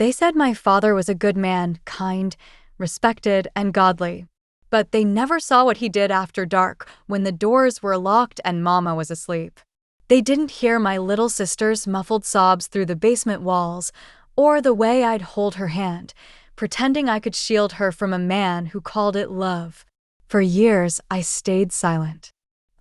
They said my father was a good man, kind, respected, and godly. But they never saw what he did after dark when the doors were locked and Mama was asleep. They didn't hear my little sister's muffled sobs through the basement walls, or the way I'd hold her hand, pretending I could shield her from a man who called it love. For years, I stayed silent.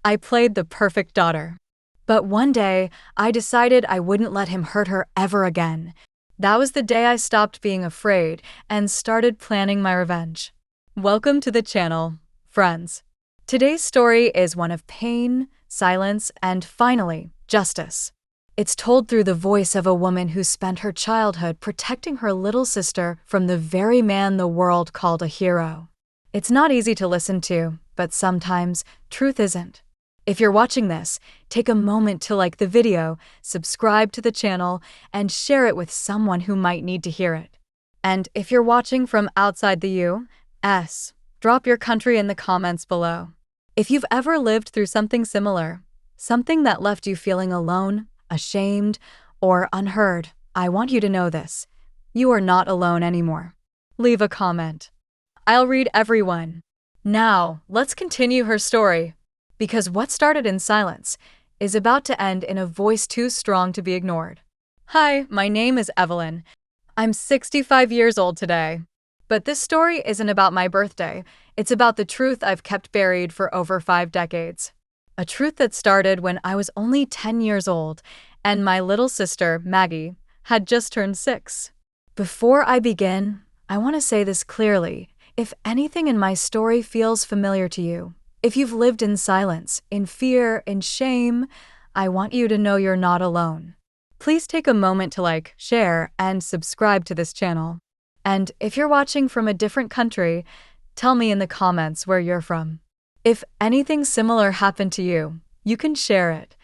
I played the perfect daughter. But one day, I decided I wouldn't let him hurt her ever again. That was the day I stopped being afraid and started planning my revenge. Welcome to the channel, friends. Today's story is one of pain, silence, and finally, justice. It's told through the voice of a woman who spent her childhood protecting her little sister from the very man the world called a hero. It's not easy to listen to, but sometimes truth isn't. If you're watching this, take a moment to like the video, subscribe to the channel, and share it with someone who might need to hear it. And if you're watching from outside the U.S., drop your country in the comments below. If you've ever lived through something similar, something that left you feeling alone, ashamed, or unheard, I want you to know this. You are not alone anymore. Leave a comment. I'll read every one. Now, let's continue her story. Because what started in silence is about to end in a voice too strong to be ignored. Hi, my name is Evelyn. I'm 65 years old today. But this story isn't about my birthday. It's about the truth I've kept buried for over 5 decades. A truth that started when I was only 10 years old and my little sister, Maggie, had just turned 6. Before I begin, I want to say this clearly. If anything in my story feels familiar to you, if you've lived in silence, in fear, in shame, I want you to know you're not alone. Please take a moment to like, share, and subscribe to this channel. And if you're watching from a different country, tell me in the comments where you're from. If anything similar happened to you, you can share it.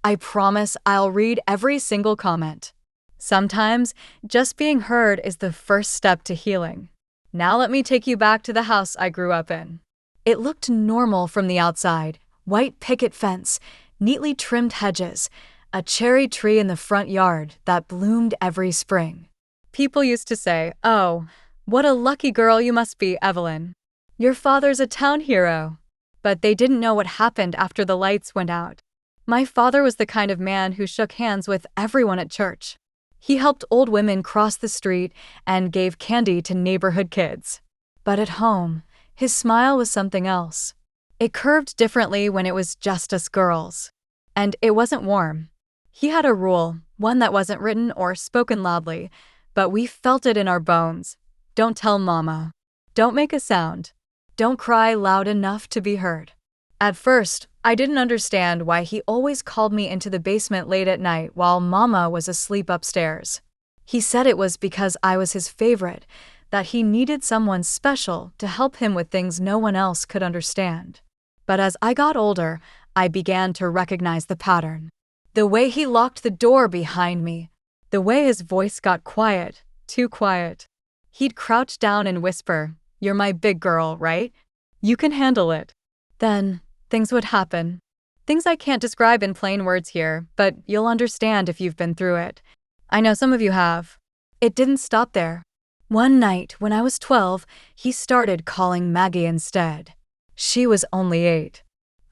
I promise I'll read every single comment. Sometimes, just being heard is the first step to healing. Now let me take you back to the house I grew up in. It looked normal from the outside. White picket fence, neatly trimmed hedges, a cherry tree in the front yard that bloomed every spring. People used to say, "Oh, what a lucky girl you must be, Evelyn. Your father's a town hero." But they didn't know what happened after the lights went out. My father was the kind of man who shook hands with everyone at church. He helped old women cross the street and gave candy to neighborhood kids. But at home, his smile was something else. It curved differently when it was just us girls. And it wasn't warm. He had a rule, one that wasn't written or spoken loudly, but we felt it in our bones. Don't tell Mama. Don't make a sound. Don't cry loud enough to be heard. At first, I didn't understand why he always called me into the basement late at night while Mama was asleep upstairs. He said it was because I was his favorite, that he needed someone special to help him with things no one else could understand. But as I got older, I began to recognize the pattern. The way he locked the door behind me, the way his voice got quiet, too quiet. He'd crouch down and whisper, "You're my big girl, right? You can handle it." Then, things would happen. Things I can't describe in plain words here, but you'll understand if you've been through it. I know some of you have. It didn't stop there. One night, when I was 12, he started calling Maggie instead. She was only 8.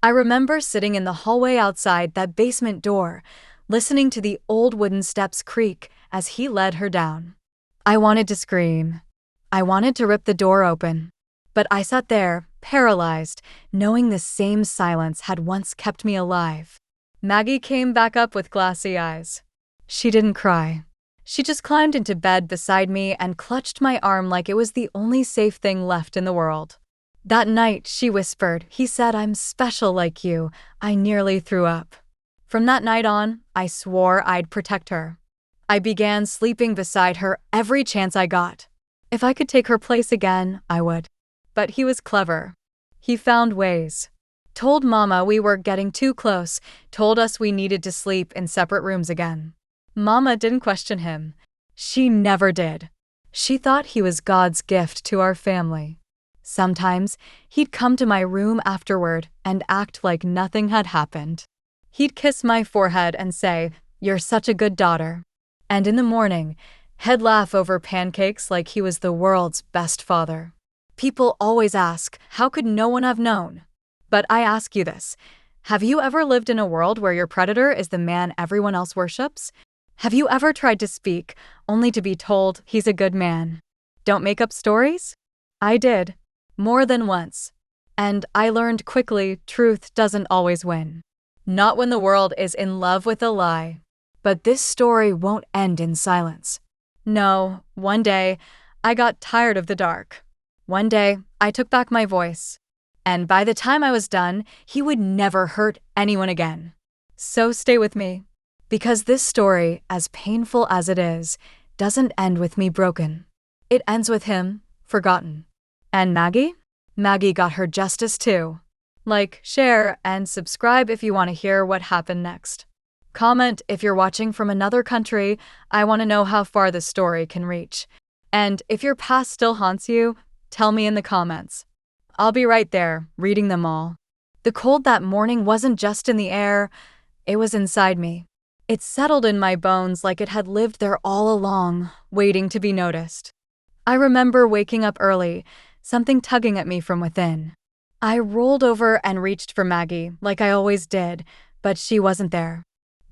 I remember sitting in the hallway outside that basement door, listening to the old wooden steps creak as he led her down. I wanted to scream. I wanted to rip the door open. But I sat there, paralyzed, knowing the same silence had once kept me alive. Maggie came back up with glassy eyes. She didn't cry. She just climbed into bed beside me and clutched my arm like it was the only safe thing left in the world. That night, she whispered, "He said I'm special like you." I nearly threw up. From that night on, I swore I'd protect her. I began sleeping beside her every chance I got. If I could take her place again, I would. But he was clever. He found ways. Told Mama we were getting too close, told us we needed to sleep in separate rooms again. Mama didn't question him. She never did. She thought he was God's gift to our family. Sometimes, he'd come to my room afterward and act like nothing had happened. He'd kiss my forehead and say, "You're such a good daughter." And in the morning, He'd laugh over pancakes like he was the world's best father. People always ask, how could no one have known? But I ask you this. Have you ever lived in a world where your predator is the man everyone else worships? Have you ever tried to speak, only to be told he's a good man? Don't make up stories? I did. More than once. And I learned quickly truth doesn't always win. Not when the world is in love with a lie. But this story won't end in silence. No, one day, I got tired of the dark. One day, I took back my voice. And by the time I was done, he would never hurt anyone again. So stay with me. Because this story, as painful as it is, doesn't end with me broken. It ends with him, forgotten. And Maggie? Maggie got her justice too. Like, share, and subscribe if you want to hear what happened next. Comment if you're watching from another country. I want to know how far this story can reach. And if your past still haunts you, tell me in the comments. I'll be right there, reading them all. The cold that morning wasn't just in the air, it was inside me. It settled in my bones like it had lived there all along, waiting to be noticed. I remember waking up early, something tugging at me from within. I rolled over and reached for Maggie, like I always did, but she wasn't there.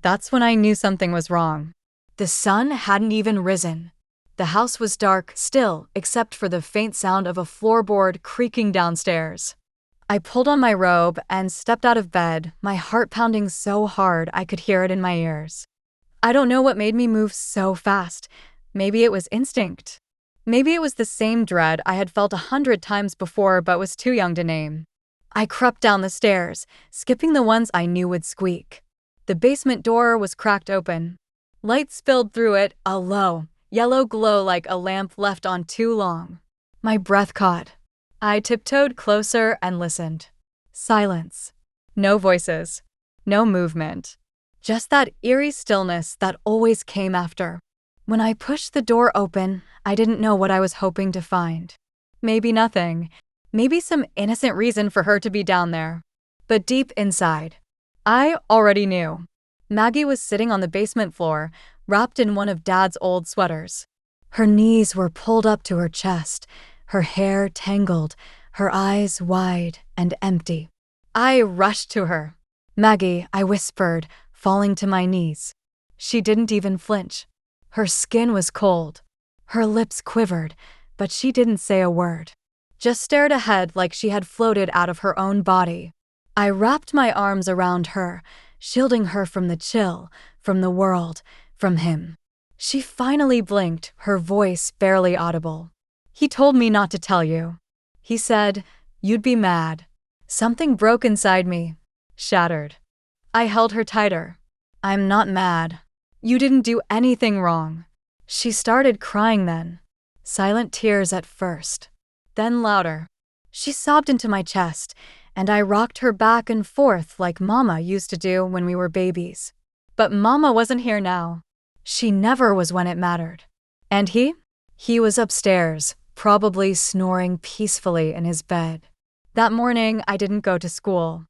That's when I knew something was wrong. The sun hadn't even risen. The house was dark still, except for the faint sound of a floorboard creaking downstairs. I pulled on my robe and stepped out of bed, my heart pounding so hard I could hear it in my ears. I don't know what made me move so fast. Maybe it was instinct. Maybe it was the same dread I had felt 100 times before but was too young to name. I crept down the stairs, skipping the ones I knew would squeak. The basement door was cracked open. Light spilled through it, a low, yellow glow like a lamp left on too long. My breath caught. I tiptoed closer and listened. Silence. No voices. No movement. Just that eerie stillness that always came after. When I pushed the door open, I didn't know what I was hoping to find. Maybe nothing. Maybe some innocent reason for her to be down there. But deep inside, I already knew. Maggie was sitting on the basement floor, wrapped in one of Dad's old sweaters. Her knees were pulled up to her chest, her hair tangled, her eyes wide and empty. I rushed to her. "Maggie," I whispered, falling to my knees. She didn't even flinch. Her skin was cold. Her lips quivered, but she didn't say a word. Just stared ahead like she had floated out of her own body. I wrapped my arms around her, shielding her from the chill, from the world, from him. She finally blinked, her voice barely audible. "He told me not to tell you. He said, you'd be mad." Something broke inside me, shattered. I held her tighter. "I'm not mad. You didn't do anything wrong." She started crying then. Silent tears at first, then louder. She sobbed into my chest, and I rocked her back and forth like Mama used to do when we were babies. But Mama wasn't here now. She never was when it mattered. And he? He was upstairs, probably snoring peacefully in his bed. That morning, I didn't go to school.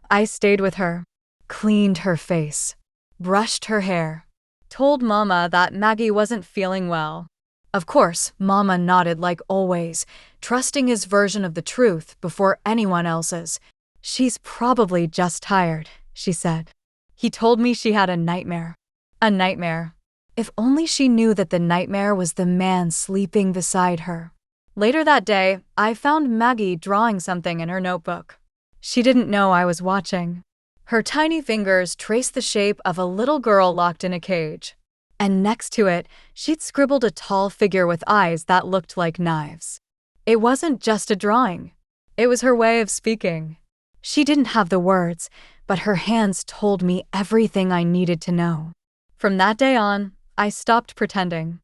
I stayed with her, cleaned her face, brushed her hair, told Mama that Maggie wasn't feeling well. Of course, Mama nodded like always, trusting his version of the truth before anyone else's. "She's probably just tired," she said. He told me she had a nightmare. A nightmare. If only she knew that the nightmare was the man sleeping beside her. Later that day, I found Maggie drawing something in her notebook. She didn't know I was watching. Her tiny fingers traced the shape of a little girl locked in a cage. And next to it, she'd scribbled a tall figure with eyes that looked like knives. It wasn't just a drawing. It was her way of speaking. She didn't have the words, but her hands told me everything I needed to know. From that day on, I stopped pretending.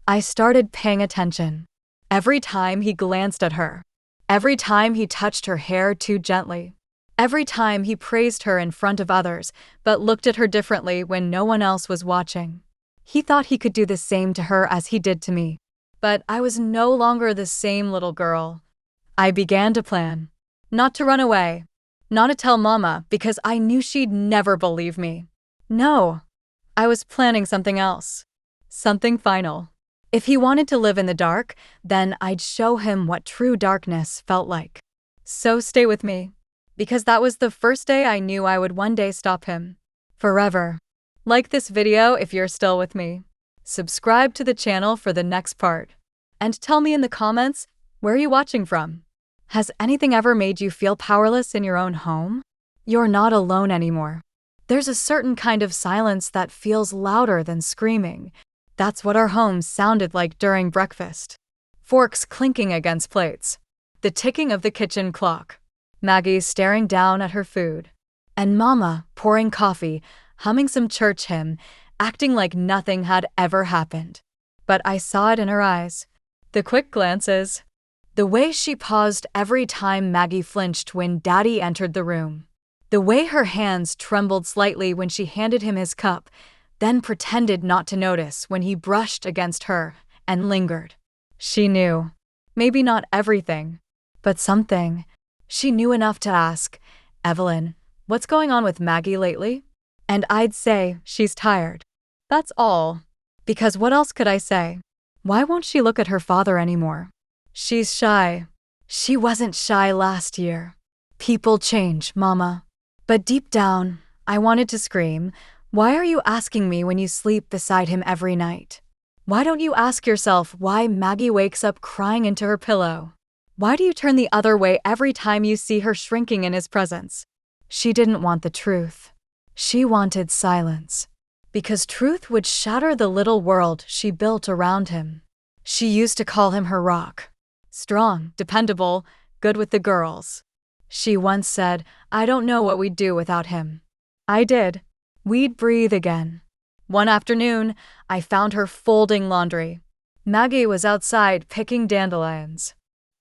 I started paying attention. Every time he glanced at her. Every time he touched her hair too gently. Every time he praised her in front of others, but looked at her differently when no one else was watching. He thought he could do the same to her as he did to me. But I was no longer the same little girl. I began to plan. Not to run away. Not to tell Mama because I knew she'd never believe me. No. I was planning something else. Something final. If he wanted to live in the dark, then I'd show him what true darkness felt like. So stay with me, because that was the first day I knew I would one day stop him. Forever. Like this video if you're still with me. Subscribe to the channel for the next part. And tell me in the comments, where are you watching from? Has anything ever made you feel powerless in your own home? You're not alone anymore. There's a certain kind of silence that feels louder than screaming. That's what our home sounded like during breakfast. Forks clinking against plates. The ticking of the kitchen clock. Maggie staring down at her food. And Mama pouring coffee, humming some church hymn, acting like nothing had ever happened. But I saw it in her eyes. The quick glances. The way she paused every time Maggie flinched when Daddy entered the room. The way her hands trembled slightly when she handed him his cup, then pretended not to notice when he brushed against her and lingered. She knew. Maybe not everything, but something. She knew enough to ask, "Evelyn, what's going on with Maggie lately?" And I'd say, "She's tired." That's all. Because what else could I say? Why won't she look at her father anymore? She's shy. She wasn't shy last year. People change, Mama. But deep down, I wanted to scream, "Why are you asking me when you sleep beside him every night? Why don't you ask yourself why Maggie wakes up crying into her pillow? Why do you turn the other way every time you see her shrinking in his presence?" She didn't want the truth. She wanted silence. Because truth would shatter the little world she built around him. She used to call him her rock. Strong, dependable, good with the girls. She once said, "I don't know what we'd do without him." I did. We'd breathe again. One afternoon, I found her folding laundry. Maggie was outside picking dandelions.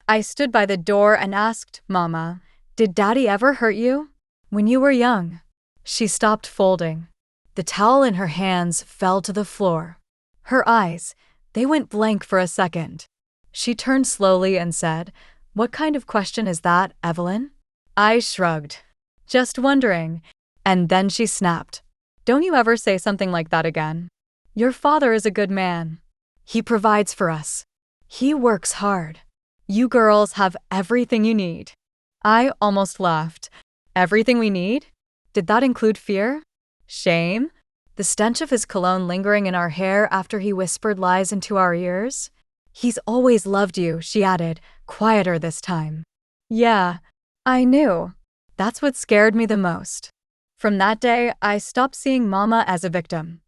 I stood by the door and asked, "Mama, did Daddy ever hurt you? When you were young?" She stopped folding. The towel in her hands fell to the floor. Her eyes, they went blank for a second. She turned slowly and said, "What kind of question is that, Evelyn?" I shrugged. "Just wondering." And then she snapped. "Don't you ever say something like that again. Your father is a good man. He provides for us. He works hard. You girls have everything you need." I almost laughed. Everything we need? Did that include fear? Shame? The stench of his cologne lingering in our hair after he whispered lies into our ears? "He's always loved you," she added, quieter this time. Yeah, I knew. That's what scared me the most. From that day, I stopped seeing Mama as a victim.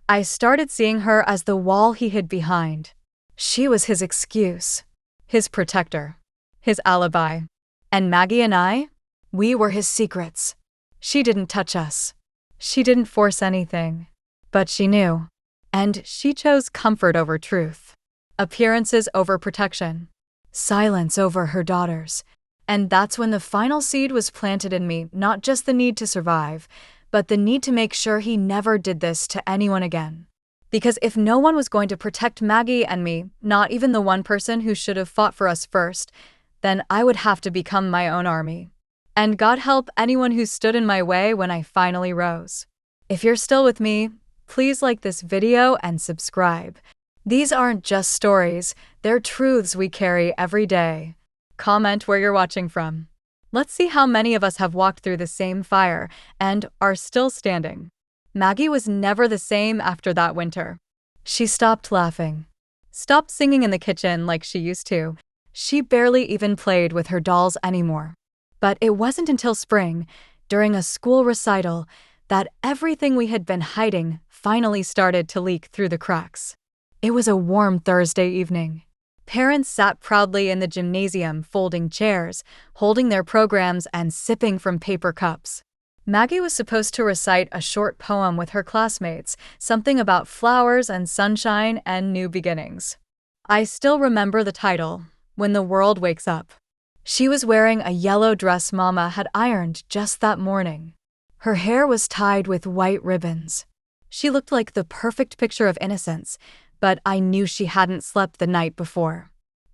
I started seeing her as the wall he hid behind. She was his excuse, his protector, his alibi. And Maggie and I, we were his secrets. She didn't touch us. She didn't force anything. But she knew. And she chose comfort over truth. Appearances over protection. Silence over her daughters. And that's when the final seed was planted in me, not just the need to survive, but the need to make sure he never did this to anyone again. Because if no one was going to protect Maggie and me, not even the one person who should have fought for us first, then I would have to become my own army. And God help anyone who stood in my way when I finally rose. If you're still with me, please like this video and subscribe. These aren't just stories, they're truths we carry every day. Comment where you're watching from. Let's see how many of us have walked through the same fire and are still standing. Maggie was never the same after that winter. She stopped laughing. Stopped singing in the kitchen like she used to. She barely even played with her dolls anymore. But it wasn't until spring, during a school recital, that everything we had been hiding finally started to leak through the cracks. It was a warm Thursday evening. Parents sat proudly in the gymnasium folding chairs, holding their programs and sipping from paper cups. Maggie was supposed to recite a short poem with her classmates, something about flowers and sunshine and new beginnings. I still remember the title, When the World Wakes Up. She was wearing a yellow dress Mama had ironed just that morning. Her hair was tied with white ribbons. She looked like the perfect picture of innocence, but I knew she hadn't slept the night before.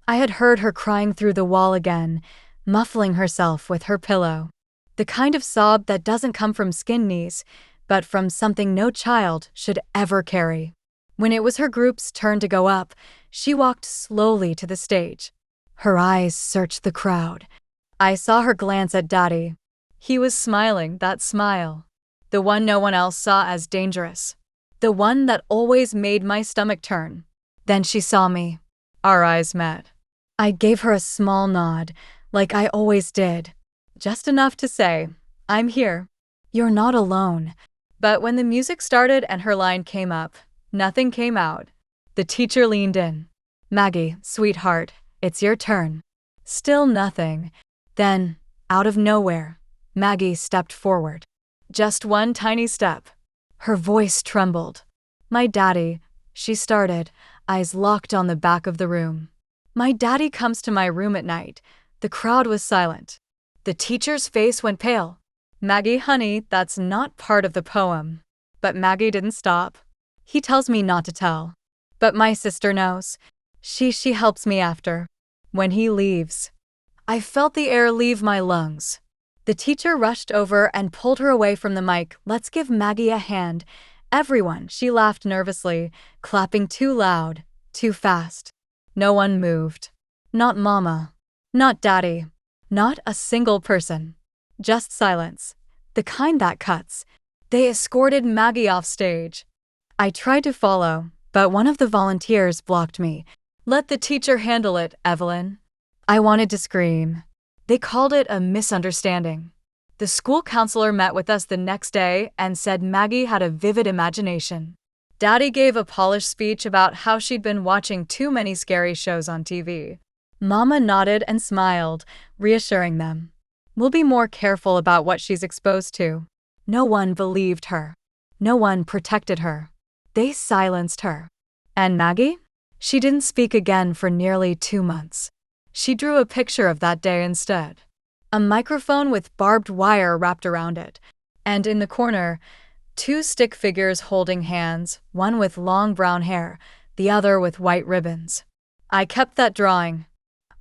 I had heard her crying through the wall again, muffling herself with her pillow. The kind of sob that doesn't come from skin knees, but from something no child should ever carry. When it was her group's turn to go up, She walked slowly to the stage. Her eyes searched the crowd. I saw her glance at Daddy. He was smiling, that smile. The one no one else saw as dangerous. The one that always made my stomach turn. Then she saw me. Our eyes met. I gave her a small nod, like I always did. Just enough to say, I'm here. You're not alone. But when the music started and her line came up, nothing came out. The teacher leaned in. Maggie, sweetheart, it's your turn. Still nothing. Then, out of nowhere, Maggie stepped forward. Just one tiny step. Her voice trembled. My daddy, she started, eyes locked on the back of the room. My daddy comes to my room at night. The crowd was silent. The teacher's face went pale. Maggie, honey, that's not part of the poem. But Maggie didn't stop. He tells me not to tell. But my sister knows. She helps me after. When he leaves. I felt the air leave my lungs. The teacher rushed over and pulled her away from the mic. Let's give Maggie a hand. Everyone, she laughed nervously, clapping too loud, too fast. No one moved. Not Mama. Not Daddy. Not a single person. Just silence. The kind that cuts. They escorted Maggie off stage. I tried to follow, but one of the volunteers blocked me. Let the teacher handle it, Evelyn. I wanted to scream. They called it a misunderstanding. The school counselor met with us the next day and said Maggie had a vivid imagination. Daddy gave a polished speech about how she'd been watching too many scary shows on TV. Mama nodded and smiled, reassuring them. We'll be more careful about what she's exposed to. No one believed her. No one protected her. They silenced her. And Maggie? She didn't speak again for nearly 2 months. She drew a picture of that day instead. A microphone with barbed wire wrapped around it. And in the corner, 2 stick figures holding hands, one with long brown hair, the other with white ribbons. I kept that drawing.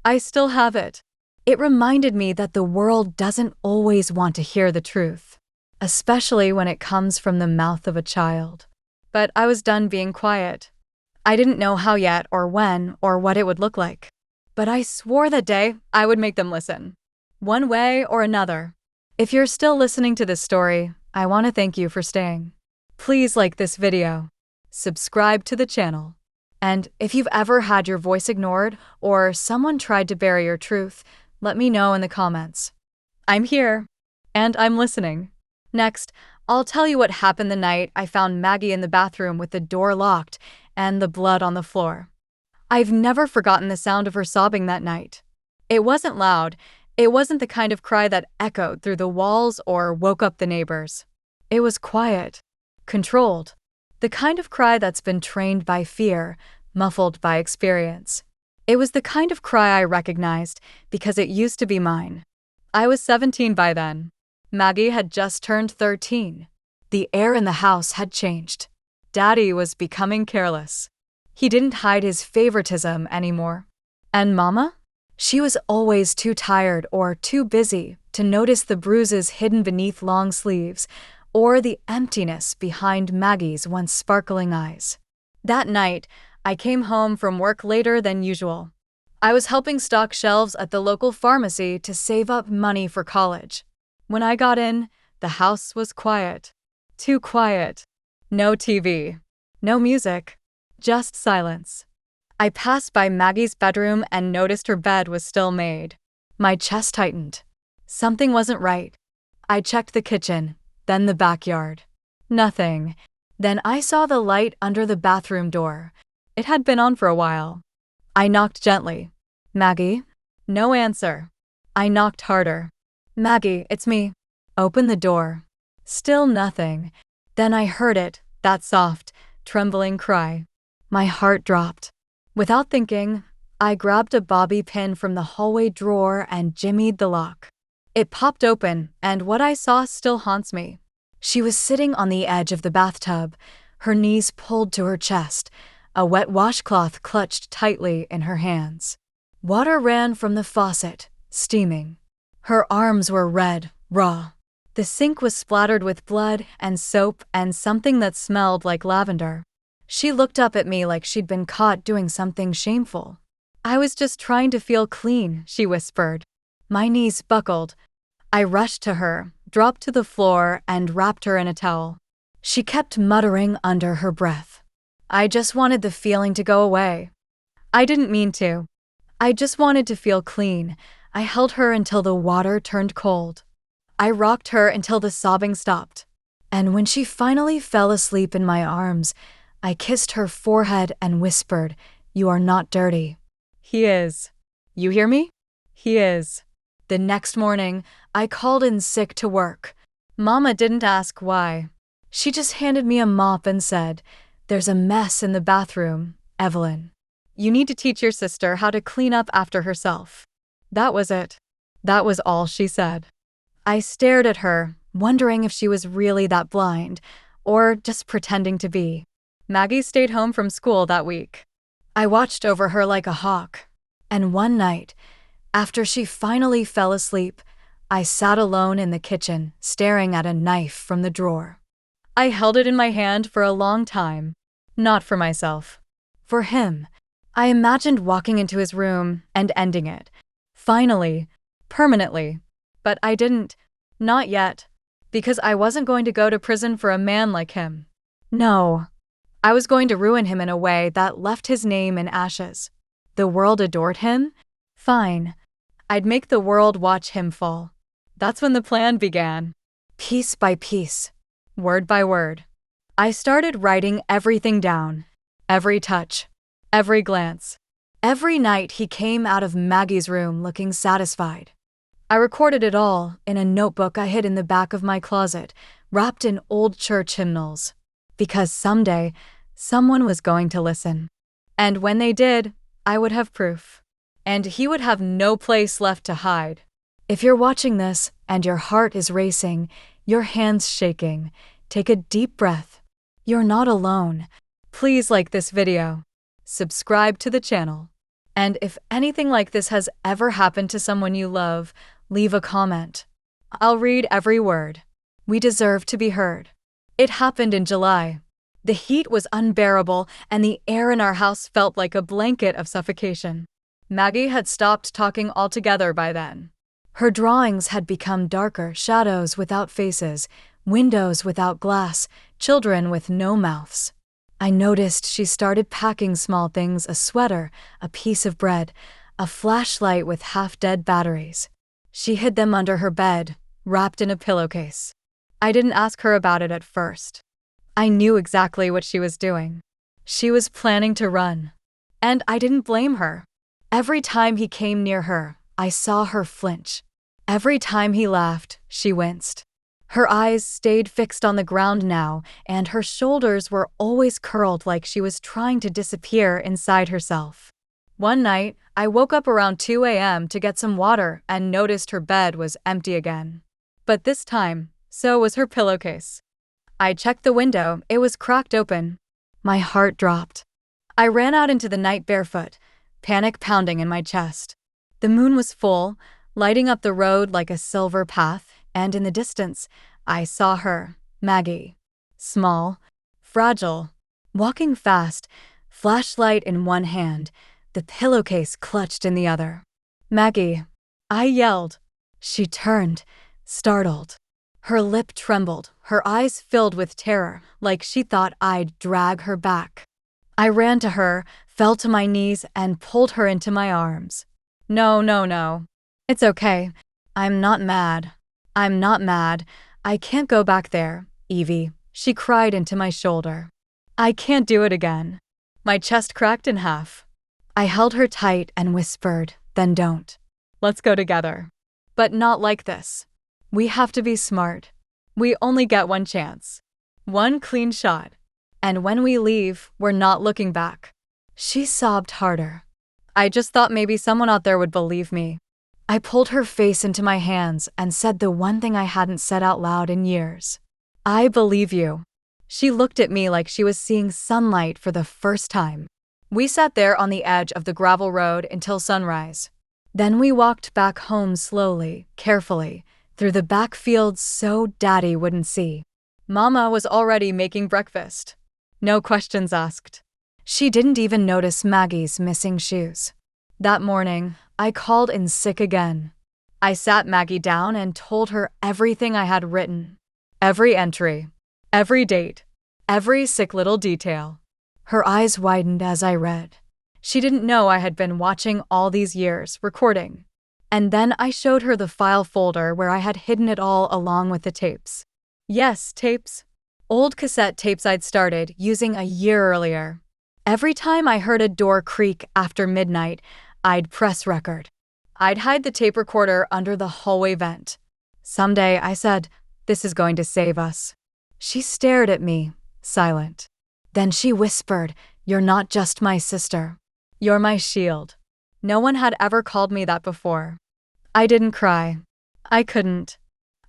I still have it. It reminded me that the world doesn't always want to hear the truth, especially when it comes from the mouth of a child. But I was done being quiet. I didn't know how yet or when or what it would look like. But I swore that day I would make them listen. One way or another. If you're still listening to this story, I want to thank you for staying. Please like this video. Subscribe to the channel. And if you've ever had your voice ignored or someone tried to bury your truth, let me know in the comments. I'm here. And I'm listening. Next, I'll tell you what happened the night I found Maggie in the bathroom with the door locked and the blood on the floor. I've never forgotten the sound of her sobbing that night. It wasn't loud. It wasn't the kind of cry that echoed through the walls or woke up the neighbors. It was quiet, controlled, the kind of cry that's been trained by fear, muffled by experience. It was the kind of cry I recognized because it used to be mine. I was 17 by then. Maggie had just turned 13. The air in the house had changed. Daddy was becoming careless. He didn't hide his favoritism anymore. And Mama? She was always too tired or too busy to notice the bruises hidden beneath long sleeves or the emptiness behind Maggie's once sparkling eyes. That night, I came home from work later than usual. I was helping stock shelves at the local pharmacy to save up money for college. When I got in, the house was quiet. Too quiet. No TV. No music. Just silence. I passed by Maggie's bedroom and noticed her bed was still made. My chest tightened. Something wasn't right. I checked the kitchen, then the backyard. Nothing. Then I saw the light under the bathroom door. It had been on for a while. I knocked gently. Maggie? No answer. I knocked harder. Maggie, it's me. Open the door. Still nothing. Then I heard it, that soft, trembling cry. My heart dropped. Without thinking, I grabbed a bobby pin from the hallway drawer and jimmied the lock. It popped open, and what I saw still haunts me. She was sitting on the edge of the bathtub, her knees pulled to her chest, a wet washcloth clutched tightly in her hands. Water ran from the faucet, steaming. Her arms were red, raw. The sink was splattered with blood and soap and something that smelled like lavender. She looked up at me like she'd been caught doing something shameful. "I was just trying to feel clean," she whispered. My knees buckled. I rushed to her, dropped to the floor, and wrapped her in a towel. She kept muttering under her breath. "I just wanted the feeling to go away." I didn't mean to. I just wanted to feel clean. I held her until the water turned cold. I rocked her until the sobbing stopped. And when she finally fell asleep in my arms, I kissed her forehead and whispered, "You are not dirty." "He is. You hear me? He is." The next morning, I called in sick to work. Mama didn't ask why. She just handed me a mop and said, "There's a mess in the bathroom, Evelyn. You need to teach your sister how to clean up after herself." That was it. That was all she said. I stared at her, wondering if she was really that blind, or just pretending to be. Maggie stayed home from school that week. I watched over her like a hawk. And one night, after she finally fell asleep, I sat alone in the kitchen, staring at a knife from the drawer. I held it in my hand for a long time. Not for myself. For him. I imagined walking into his room and ending it. Finally. Permanently. But I didn't. Not yet. Because I wasn't going to go to prison for a man like him. No. I was going to ruin him in a way that left his name in ashes. The world adored him? Fine. I'd make the world watch him fall. That's when the plan began. Piece by piece. Word by word. I started writing everything down. Every touch. Every glance. Every night he came out of Maggie's room looking satisfied. I recorded it all in a notebook I hid in the back of my closet, wrapped in old church hymnals. Because someday, someone was going to listen. And when they did, I would have proof. And he would have no place left to hide. If you're watching this and your heart is racing, your hands shaking, take a deep breath. You're not alone. Please like this video. Subscribe to the channel. And if anything like this has ever happened to someone you love, leave a comment. I'll read every word. We deserve to be heard. It happened in July. The heat was unbearable, and the air in our house felt like a blanket of suffocation. Maggie had stopped talking altogether by then. Her drawings had become darker shadows without faces, windows without glass, children with no mouths. I noticed she started packing small things: a sweater, a piece of bread, a flashlight with half-dead batteries. She hid them under her bed, wrapped in a pillowcase. I didn't ask her about it at first. I knew exactly what she was doing. She was planning to run. And I didn't blame her. Every time he came near her, I saw her flinch. Every time he laughed, she winced. Her eyes stayed fixed on the ground now, and her shoulders were always curled like she was trying to disappear inside herself. One night, I woke up around 2 a.m. to get some water and noticed her bed was empty again. But this time, so was her pillowcase. I checked the window. It was cracked open. My heart dropped. I ran out into the night barefoot, panic pounding in my chest. The moon was full, lighting up the road like a silver path, and in the distance, I saw her, Maggie. Small, fragile, walking fast, flashlight in one hand, the pillowcase clutched in the other. "Maggie!" I yelled. She turned, startled. Her lip trembled, her eyes filled with terror, like she thought I'd drag her back. I ran to her, fell to my knees, and pulled her into my arms. No. It's okay. I'm not mad. I'm not mad. I can't go back there, Evie, she cried into my shoulder. I can't do it again. My chest cracked in half. I held her tight and whispered, "Then don't. Let's go together. But not like this. We have to be smart. We only get one chance. One clean shot. And when we leave, we're not looking back." She sobbed harder. I just thought maybe someone out there would believe me. I pulled her face into my hands and said the one thing I hadn't said out loud in years. "I believe you." She looked at me like she was seeing sunlight for the first time. We sat there on the edge of the gravel road until sunrise. Then we walked back home slowly, carefully, through the back fields so Daddy wouldn't see. Mama was already making breakfast. No questions asked. She didn't even notice Maggie's missing shoes. That morning, I called in sick again. I sat Maggie down and told her everything I had written. Every entry, every date, every sick little detail. Her eyes widened as I read. She didn't know I had been watching all these years, recording. And then I showed her the file folder where I had hidden it all along with the tapes. Yes, tapes. Old cassette tapes I'd started using a year earlier. Every time I heard a door creak after midnight, I'd press record. I'd hide the tape recorder under the hallway vent. Someday, I said, this is going to save us. She stared at me, silent. Then she whispered, "You're not just my sister. You're my shield." No one had ever called me that before. I didn't cry. I couldn't.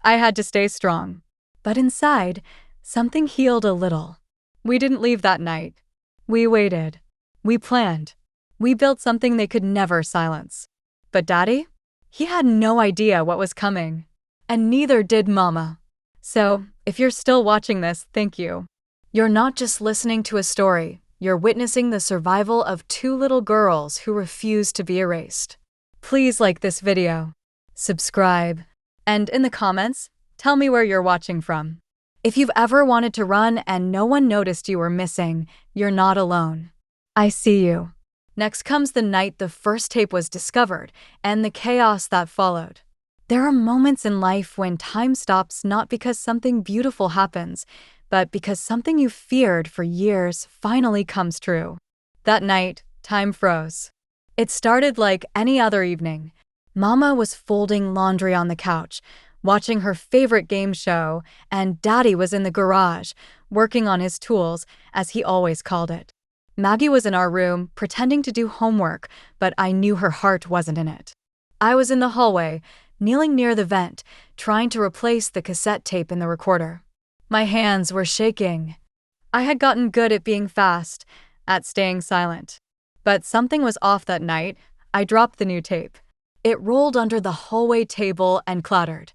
I had to stay strong. But inside, something healed a little. We didn't leave that night. We waited. We planned. We built something they could never silence. But Daddy? He had no idea what was coming. And neither did Mama. So, if you're still watching this, thank you. You're not just listening to a story, you're witnessing the survival of two little girls who refuse to be erased. Please like this video, subscribe, and in the comments, tell me where you're watching from. If you've ever wanted to run and no one noticed you were missing, you're not alone. I see you. Next comes the night the first tape was discovered and the chaos that followed. There are moments in life when time stops not because something beautiful happens, but because something you feared for years finally comes true. That night, time froze. It started like any other evening. Mama was folding laundry on the couch, watching her favorite game show, and Daddy was in the garage, working on his tools, as he always called it. Maggie was in our room, pretending to do homework, but I knew her heart wasn't in it. I was in the hallway, kneeling near the vent, trying to replace the cassette tape in the recorder. My hands were shaking. I had gotten good at being fast, at staying silent. But something was off that night. I dropped the new tape. It rolled under the hallway table and clattered.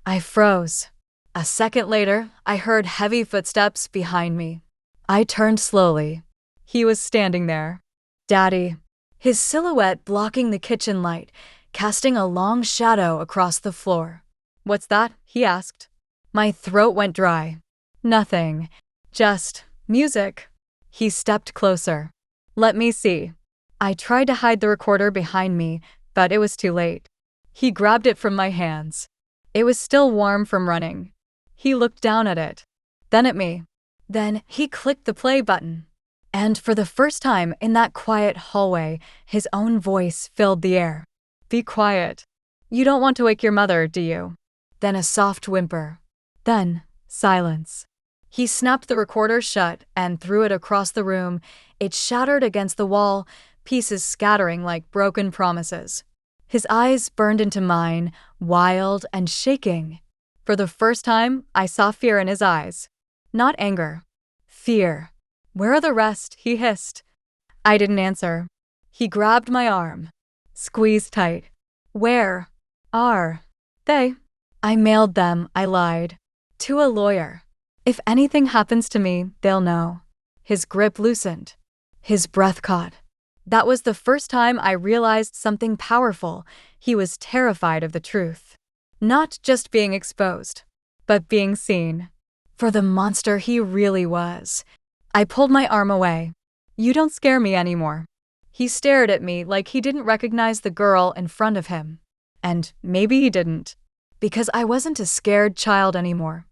I froze. A second later, I heard heavy footsteps behind me. I turned slowly. He was standing there. Daddy. His silhouette blocking the kitchen light, casting a long shadow across the floor. "What's that?" he asked. My throat went dry. Nothing. Just music. He stepped closer. "Let me see." I tried to hide the recorder behind me, but it was too late. He grabbed it from my hands. It was still warm from running. He looked down at it, then at me. Then he clicked the play button. And for the first time in that quiet hallway, his own voice filled the air. "Be quiet. You don't want to wake your mother, do you?" Then a soft whimper. Then silence. He snapped the recorder shut and threw it across the room. It shattered against the wall, pieces scattering like broken promises. His eyes burned into mine, wild and shaking. For the first time, I saw fear in his eyes. Not anger. Fear. "Where are the rest?" he hissed. I didn't answer. He grabbed my arm. Squeezed tight. "Where are they?" "I mailed them," I lied. "To a lawyer. If anything happens to me, they'll know." His grip loosened. His breath caught. That was the first time I realized something powerful. He was terrified of the truth. Not just being exposed, but being seen. For the monster he really was. I pulled my arm away. "You don't scare me anymore." He stared at me like he didn't recognize the girl in front of him. And maybe he didn't. Because I wasn't a scared child anymore.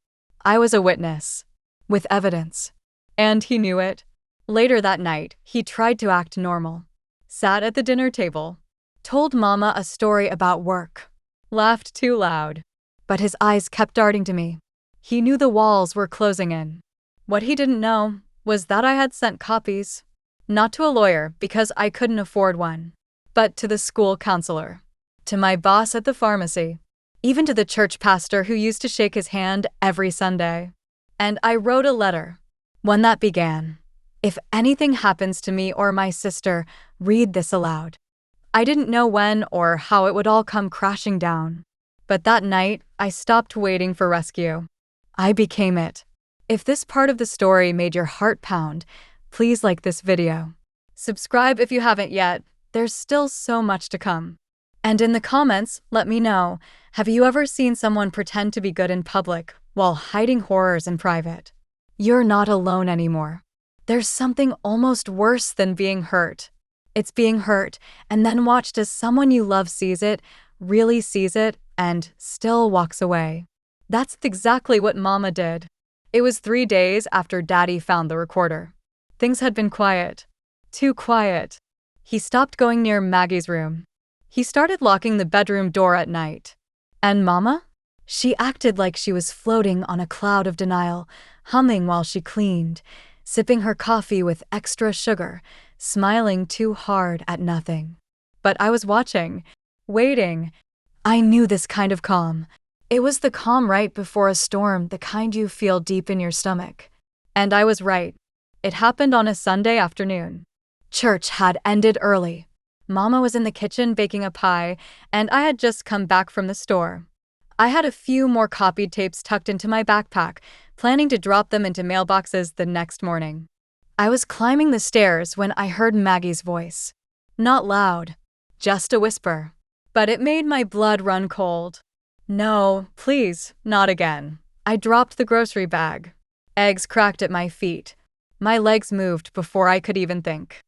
I was a witness. With evidence. And he knew it. Later that night, he tried to act normal. Sat at the dinner table. Told Mama a story about work. Laughed too loud. But his eyes kept darting to me. He knew the walls were closing in. What he didn't know was that I had sent copies. Not to a lawyer because I couldn't afford one. But to the school counselor. To my boss at the pharmacy. Even to the church pastor who used to shake his hand every Sunday. And I wrote a letter. One that began, "If anything happens to me or my sister, read this aloud." I didn't know when or how it would all come crashing down. But that night, I stopped waiting for rescue. I became it. If this part of the story made your heart pound, please like this video. Subscribe if you haven't yet. There's still so much to come. And in the comments, let me know, have you ever seen someone pretend to be good in public while hiding horrors in private? You're not alone anymore. There's something almost worse than being hurt. It's being hurt and then watched as someone you love sees it, really sees it, and still walks away. That's exactly what Mama did. It was 3 days after Daddy found the recorder. Things had been quiet. Too quiet. He stopped going near Maggie's room. He started locking the bedroom door at night. And Mama? She acted like she was floating on a cloud of denial, humming while she cleaned, sipping her coffee with extra sugar, smiling too hard at nothing. But I was watching, waiting. I knew this kind of calm. It was the calm right before a storm, the kind you feel deep in your stomach. And I was right. It happened on a Sunday afternoon. Church had ended early. Mama was in the kitchen baking a pie, and I had just come back from the store. I had a few more copied tapes tucked into my backpack, planning to drop them into mailboxes the next morning. I was climbing the stairs when I heard Maggie's voice. Not loud, just a whisper. But it made my blood run cold. No, please, not again. I dropped the grocery bag. Eggs cracked at my feet. My legs moved before I could even think.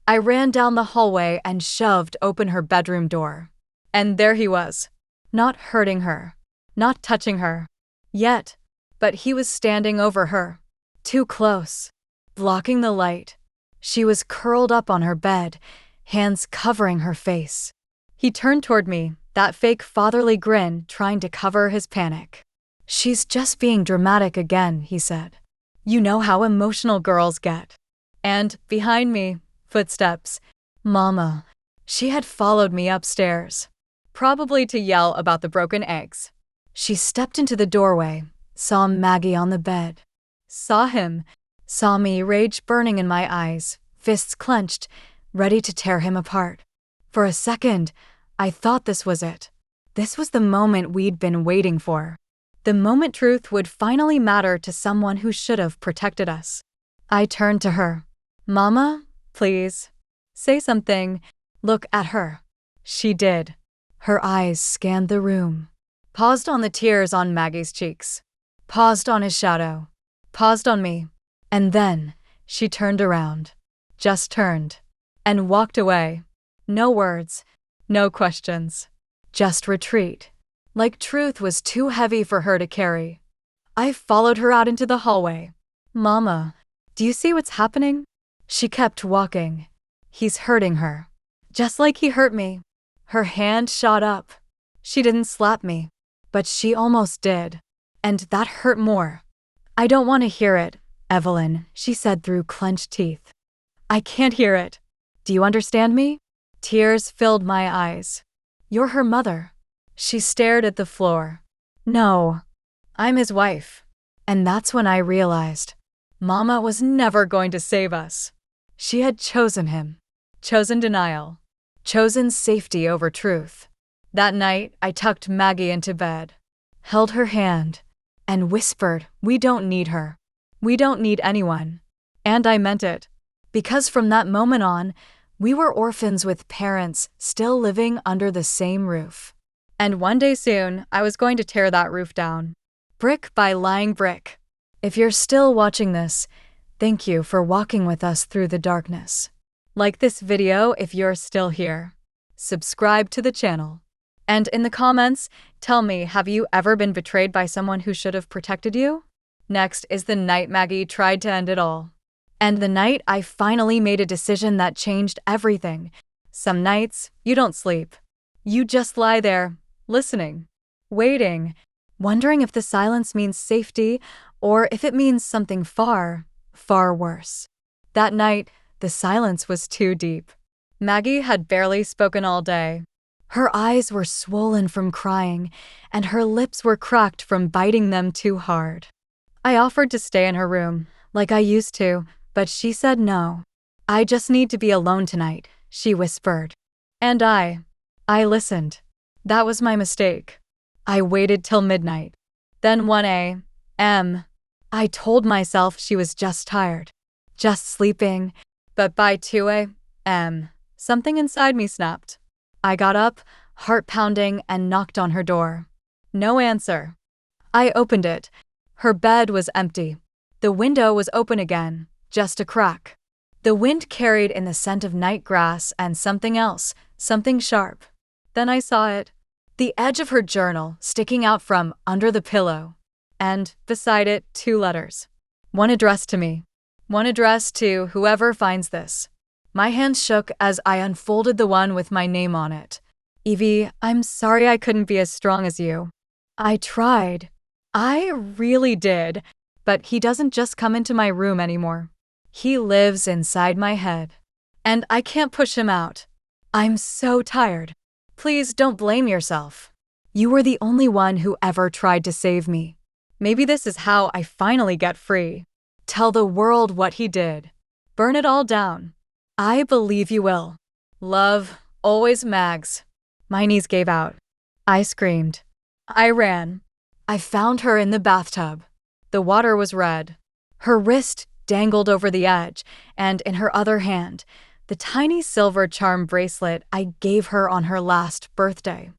I ran down the hallway and shoved open her bedroom door. And there he was, not hurting her, not touching her, yet, but he was standing over her, too close, blocking the light. She was curled up on her bed, hands covering her face. He turned toward me, that fake fatherly grin trying to cover his panic. "She's just being dramatic again," he said. "You know how emotional girls get." And behind me, footsteps. Mama. She had followed me upstairs, probably to yell about the broken eggs. She stepped into the doorway, saw Maggie on the bed, saw him, saw me, rage burning in my eyes, fists clenched, ready to tear him apart. For a second, I thought this was it. This was the moment we'd been waiting for. The moment truth would finally matter to someone who should have protected us. I turned to her. "Mama, please, say something. Look at her." She did. Her eyes scanned the room, paused on the tears on Maggie's cheeks, paused on his shadow, paused on me, and then she turned around, just turned, and walked away. No words, no questions, just retreat, like truth was too heavy for her to carry. I followed her out into the hallway. "Mama, do you see what's happening?" She kept walking. "He's hurting her, just like he hurt me." Her hand shot up. She didn't slap me, but she almost did. And that hurt more. "I don't want to hear it, Evelyn," she said through clenched teeth. "I can't hear it. Do you understand me?" Tears filled my eyes. "You're her mother." She stared at the floor. "No, I'm his wife." And that's when I realized Mama was never going to save us. She had chosen him, chosen denial, chosen safety over truth. That night, I tucked Maggie into bed, held her hand, and whispered, "We don't need her. We don't need anyone." And I meant it, because from that moment on, we were orphans with parents still living under the same roof. And one day soon, I was going to tear that roof down, brick by lying brick. If you're still watching this, thank you for walking with us through the darkness. Like this video if you're still here. Subscribe to the channel. And in the comments, tell me, have you ever been betrayed by someone who should have protected you? Next is the night Maggie tried to end it all. And the night I finally made a decision that changed everything. Some nights, you don't sleep. You just lie there, listening, waiting, wondering if the silence means safety or if it means something far, far worse. That night, the silence was too deep. Maggie had barely spoken all day. Her eyes were swollen from crying, and her lips were cracked from biting them too hard. I offered to stay in her room, like I used to, but she said no. "I just need to be alone tonight," she whispered. And I listened. That was my mistake. I waited till midnight. Then 1 a.m. I told myself she was just tired, just sleeping, but by 2 a.m., something inside me snapped. I got up, heart pounding, and knocked on her door. No answer. I opened it. Her bed was empty. The window was open again, just a crack. The wind carried in the scent of night grass and something else, something sharp. Then I saw it. The edge of her journal sticking out from under the pillow. And, beside it, 2 letters. One addressed to me. One addressed to whoever finds this. My hands shook as I unfolded the one with my name on it. Evie, I'm sorry I couldn't be as strong as you. I tried. I really did. But he doesn't just come into my room anymore. He lives inside my head. And I can't push him out. I'm so tired. Please don't blame yourself. You were the only one who ever tried to save me. Maybe this is how I finally get free. Tell the world what he did. Burn it all down. I believe you will. Love, always Mags. My knees gave out. I screamed. I ran. I found her in the bathtub. The water was red. Her wrist dangled over the edge, and in her other hand, the tiny silver charm bracelet I gave her on her last birthday.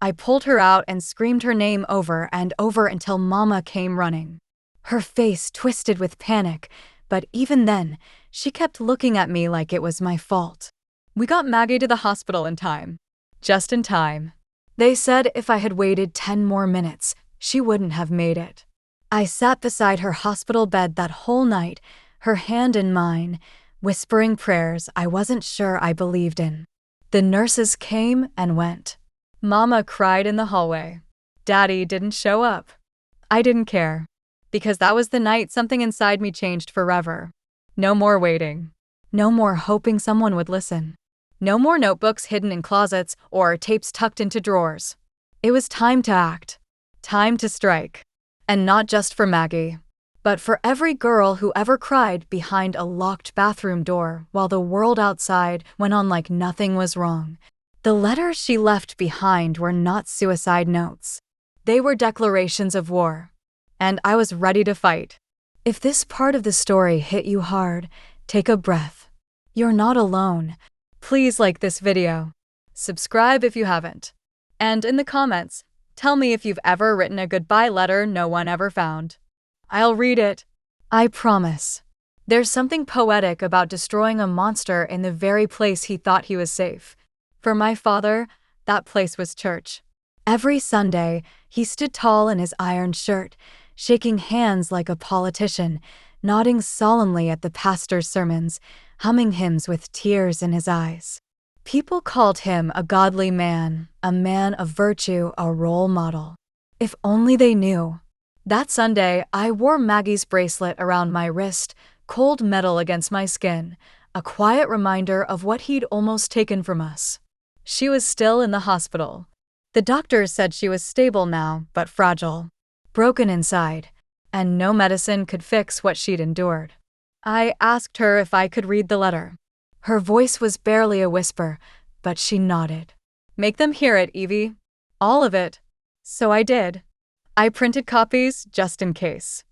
I pulled her out and screamed her name over and over until Mama came running. Her face twisted with panic, but even then, she kept looking at me like it was my fault. We got Maggie to the hospital in time. Just in time. They said if I had waited 10 more minutes, she wouldn't have made it. I sat beside her hospital bed that whole night, her hand in mine, whispering prayers I wasn't sure I believed in. The nurses came and went. Mama cried in the hallway. Daddy didn't show up. I didn't care. Because that was the night something inside me changed forever. No more waiting. No more hoping someone would listen. No more notebooks hidden in closets or tapes tucked into drawers. It was time to act. Time to strike. And not just for Maggie, but for every girl who ever cried behind a locked bathroom door while the world outside went on like nothing was wrong. The letters she left behind were not suicide notes. They were declarations of war. And I was ready to fight. If this part of the story hit you hard, take a breath. You're not alone. Please like this video. Subscribe if you haven't. And in the comments, tell me if you've ever written a goodbye letter no one ever found. I'll read it. I promise. There's something poetic about destroying a monster in the very place he thought he was safe. For my father, that place was church. Every Sunday, he stood tall in his iron shirt, shaking hands like a politician, nodding solemnly at the pastor's sermons, humming hymns with tears in his eyes. People called him a godly man, a man of virtue, a role model. If only they knew. That Sunday, I wore Maggie's bracelet around my wrist, cold metal against my skin, a quiet reminder of what he'd almost taken from us. She was still in the hospital. The doctors said she was stable now, but fragile, broken inside, and no medicine could fix what she'd endured. I asked her if I could read the letter. Her voice was barely a whisper, but she nodded. Make them hear it, Evie. All of it. So I did. I printed copies just in case.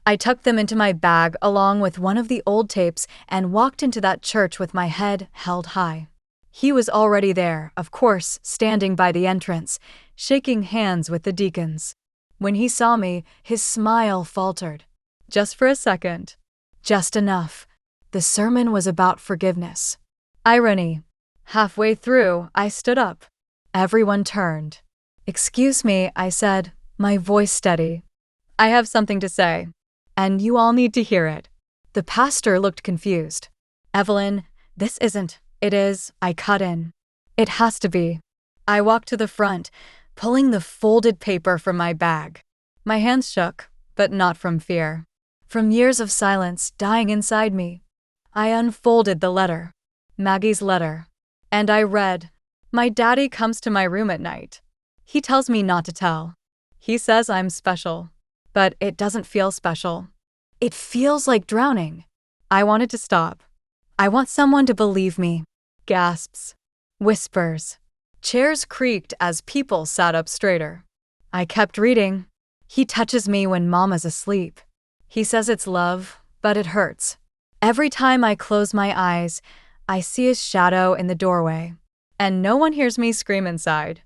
I tucked them into my bag along with one of the old tapes and walked into that church with my head held high. He was already there, of course, standing by the entrance, shaking hands with the deacons. When he saw me, his smile faltered. Just for a second. Just enough. The sermon was about forgiveness. Irony. Halfway through, I stood up. Everyone turned. Excuse me, I said, my voice steady. I have something to say. And you all need to hear it. The pastor looked confused. Evelyn, this isn't. It is, I cut in. It has to be. I walked to the front, pulling the folded paper from my bag. My hands shook, but not from fear. From years of silence dying inside me. I unfolded the letter. Maggie's letter. And I read, My daddy comes to my room at night. He tells me not to tell. He says I'm special. But it doesn't feel special. It feels like drowning. I wanted to stop. I want someone to believe me. Gasps. Whispers. Chairs creaked as people sat up straighter. I kept reading. He touches me when Mama's asleep. He says it's love, but it hurts. Every time I close my eyes, I see his shadow in the doorway, and no one hears me scream inside.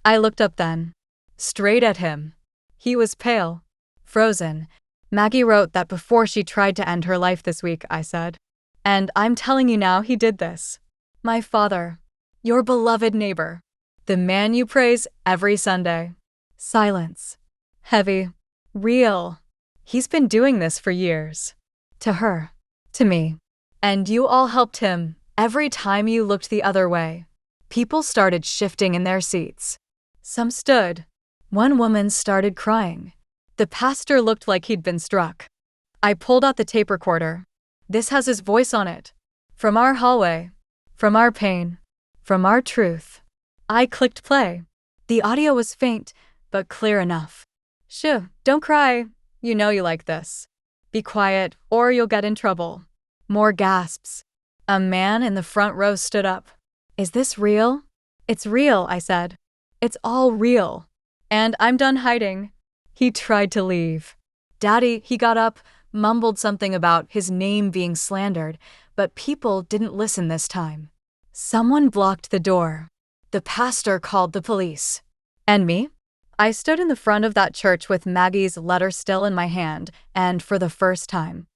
I looked up then, straight at him. He was pale, frozen. Maggie wrote that before she tried to end her life this week, I said. And I'm telling you now he did this. My father, your beloved neighbor, the man you praise every Sunday. Silence. Heavy. Real. He's been doing this for years. To her. To me. And you all helped him every time you looked the other way. People started shifting in their seats. Some stood. One woman started crying. The pastor looked like he'd been struck. I pulled out the tape recorder. This has his voice on it. From our hallway. From our pain. From our truth. I clicked play. The audio was faint, but clear enough. Shh, don't cry. You know you like this. Be quiet, or you'll get in trouble. More gasps. A man in the front row stood up. Is this real? It's real, I said. It's all real. And I'm done hiding. He tried to leave. Daddy, he got up, mumbled something about his name being slandered, but people didn't listen this time. Someone blocked the door. The pastor called the police. And me? I stood in the front of that church with Maggie's letter still in my hand, and for the first time,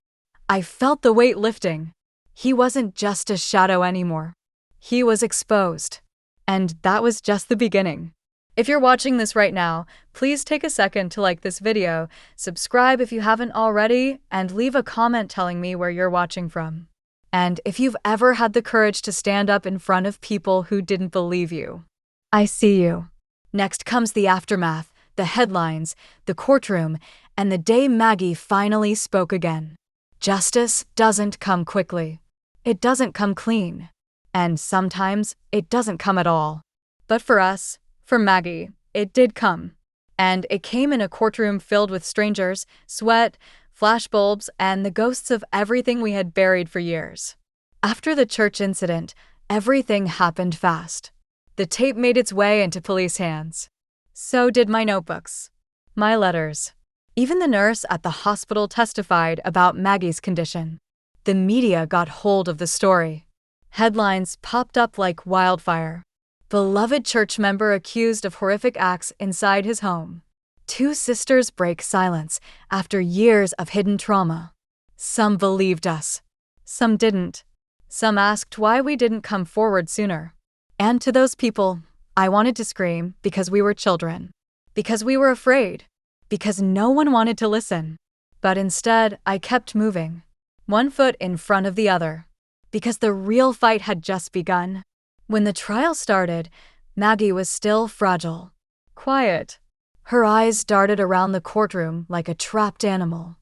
I felt the weight lifting. He wasn't just a shadow anymore. He was exposed. And that was just the beginning. If you're watching this right now, please take a second to like this video, subscribe if you haven't already, and leave a comment telling me where you're watching from. And if you've ever had the courage to stand up in front of people who didn't believe you, I see you. Next comes the aftermath, the headlines, the courtroom, and the day Maggie finally spoke again. Justice doesn't come quickly. It doesn't come clean. And sometimes it doesn't come at all. But for us, for Maggie, it did come. And it came in a courtroom filled with strangers, sweat, flashbulbs, and the ghosts of everything we had buried for years. After the church incident, everything happened fast. The tape made its way into police hands. So did my notebooks, my letters. Even the nurse at the hospital testified about Maggie's condition. The media got hold of the story. Headlines popped up like wildfire. Beloved church member accused of horrific acts inside his home. Two sisters break silence after years of hidden trauma. Some believed us. Some didn't. Some asked why we didn't come forward sooner. And to those people, I wanted to scream because we were children. Because we were afraid. Because no one wanted to listen. But instead, I kept moving. One foot in front of the other. Because the real fight had just begun. When the trial started, Maggie was still fragile. Quiet. Her eyes darted around the courtroom like a trapped animal.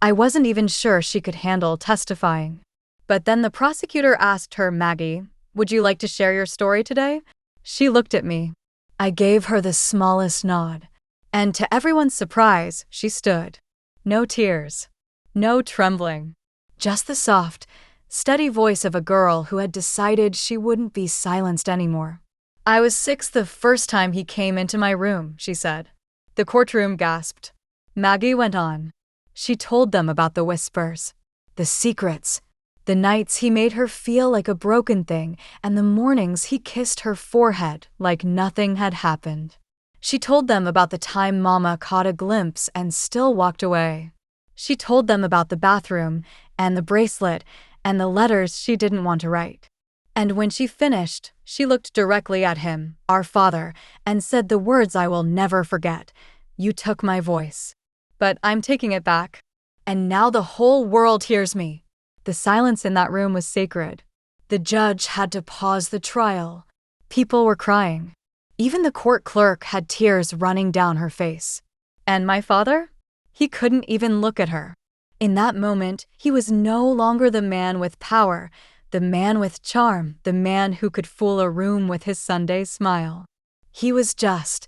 I wasn't even sure she could handle testifying. But then the prosecutor asked her, Maggie, would you like to share your story today? She looked at me. I gave her the smallest nod. And to everyone's surprise, she stood. No tears. No trembling. Just the soft, steady voice of a girl who had decided she wouldn't be silenced anymore. I was 6 the first time he came into my room, she said. The courtroom gasped. Maggie went on. She told them about the whispers, the secrets, the nights he made her feel like a broken thing, and the mornings he kissed her forehead like nothing had happened. She told them about the time Mama caught a glimpse and still walked away. She told them about the bathroom, and the bracelet, and the letters she didn't want to write. And when she finished, she looked directly at him, our father, and said the words I will never forget. You took my voice. But I'm taking it back. And now the whole world hears me. The silence in that room was sacred. The judge had to pause the trial. People were crying. Even the court clerk had tears running down her face. And my father? He couldn't even look at her. In that moment, he was no longer the man with power, the man with charm, the man who could fool a room with his Sunday smile. He was just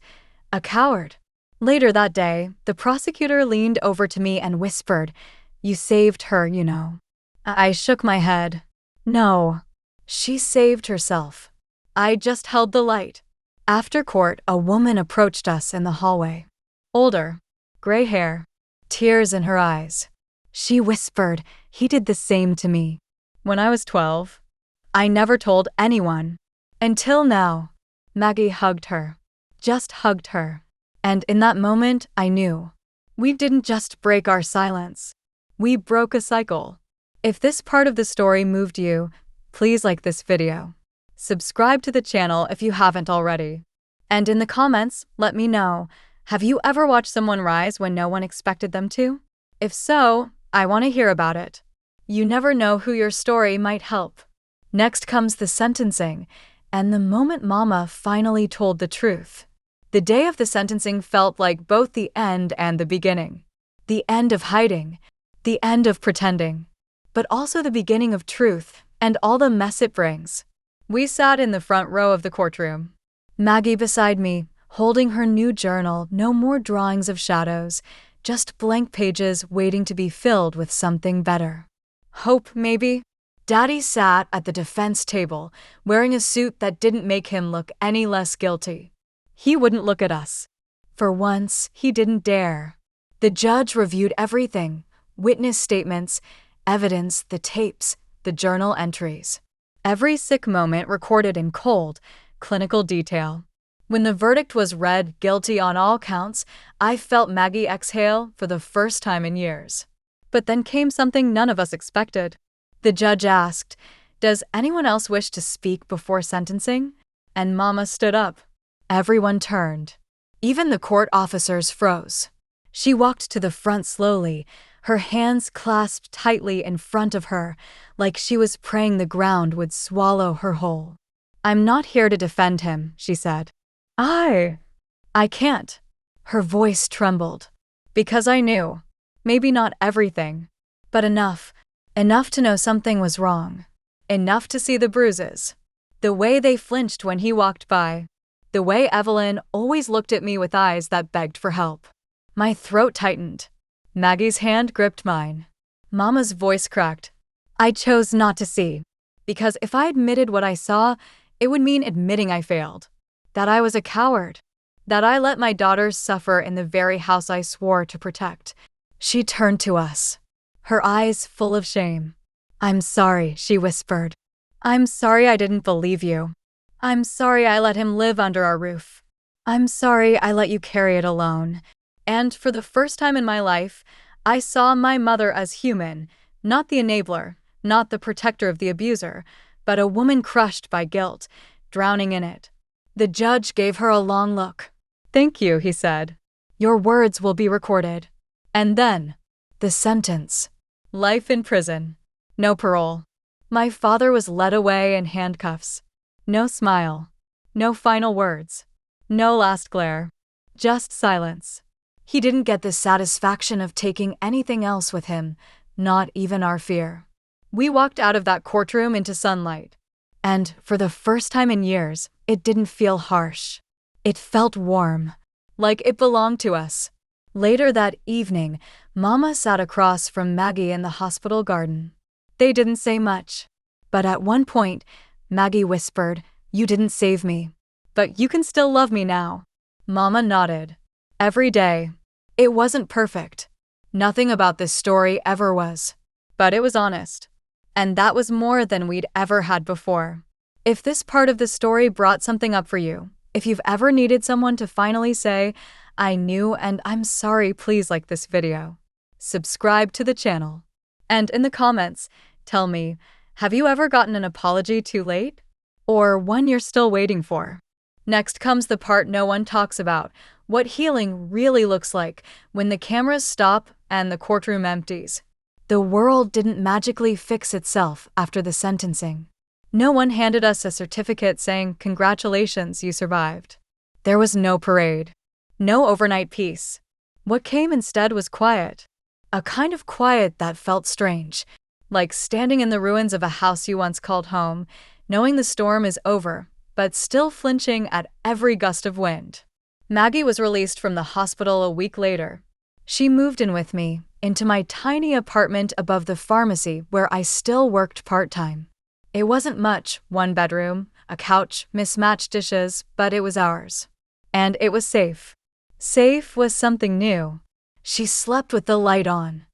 a coward. Later that day, the prosecutor leaned over to me and whispered, "You saved her, you know." I shook my head. No, she saved herself. I just held the light. After court, a woman approached us in the hallway. Older, gray hair, tears in her eyes. She whispered, "He did the same to me." When I was 12, I never told anyone. Until now. Maggie hugged her. Just hugged her. And in that moment, I knew. We didn't just break our silence. We broke a cycle. If this part of the story moved you, please like this video. Subscribe to the channel if you haven't already. And in the comments, let me know, have you ever watched someone rise when no one expected them to? If so, I want to hear about it. You never know who your story might help. Next comes the sentencing, and the moment Mama finally told the truth. The day of the sentencing felt like both the end and the beginning. The end of hiding, the end of pretending, but also the beginning of truth and all the mess it brings. We sat in the front row of the courtroom. Maggie beside me, holding her new journal, no more drawings of shadows, just blank pages waiting to be filled with something better. Hope, maybe? Daddy sat at the defense table, wearing a suit that didn't make him look any less guilty. He wouldn't look at us. For once, he didn't dare. The judge reviewed everything: witness statements, evidence, the tapes, the journal entries. Every sick moment recorded in cold, clinical detail. When the verdict was read guilty on all counts, I felt Maggie exhale for the first time in years. But then came something none of us expected. The judge asked, "Does anyone else wish to speak before sentencing?" And Mama stood up. Everyone turned. Even the court officers froze. She walked to the front slowly, her hands clasped tightly in front of her, like she was praying the ground would swallow her whole. "I'm not here to defend him," she said. I can't." Her voice trembled. Because I knew. Maybe not everything, but enough. Enough to know something was wrong. Enough to see the bruises. The way they flinched when he walked by. The way Evelyn always looked at me with eyes that begged for help. My throat tightened. Maggie's hand gripped mine. Mama's voice cracked. I chose not to see. Because if I admitted what I saw, it would mean admitting I failed. That I was a coward. That I let my daughters suffer in the very house I swore to protect. She turned to us, her eyes full of shame. "I'm sorry," she whispered. "I'm sorry I didn't believe you. I'm sorry I let him live under our roof. I'm sorry I let you carry it alone." And for the first time in my life, I saw my mother as human, not the enabler, not the protector of the abuser, but a woman crushed by guilt, drowning in it. The judge gave her a long look. "Thank you," he said. "Your words will be recorded." And then, the sentence. Life in prison. No parole. My father was led away in handcuffs. No smile. No final words. No last glare. Just silence. He didn't get the satisfaction of taking anything else with him, not even our fear. We walked out of that courtroom into sunlight. And, for the first time in years, it didn't feel harsh. It felt warm. Like it belonged to us. Later that evening, Mama sat across from Maggie in the hospital garden. They didn't say much. But at one point, Maggie whispered, "You didn't save me. But you can still love me now." Mama nodded. Every day. It wasn't perfect. Nothing about this story ever was. But it was honest. And that was more than we'd ever had before. If this part of the story brought something up for you, if you've ever needed someone to finally say, "I knew and I'm sorry," please like this video. Subscribe to the channel. And in the comments, tell me, have you ever gotten an apology too late? Or one you're still waiting for? Next comes the part no one talks about, what healing really looks like when the cameras stop and the courtroom empties. The world didn't magically fix itself after the sentencing. No one handed us a certificate saying, "Congratulations, you survived." There was no parade. No overnight peace. What came instead was quiet. A kind of quiet that felt strange, like standing in the ruins of a house you once called home, knowing the storm is over, but still flinching at every gust of wind. Maggie was released from the hospital a week later. She moved in with me, into my tiny apartment above the pharmacy where I still worked part-time. It wasn't much, one bedroom, a couch, mismatched dishes, but it was ours. And it was safe. Safe was something new. She slept with the light on.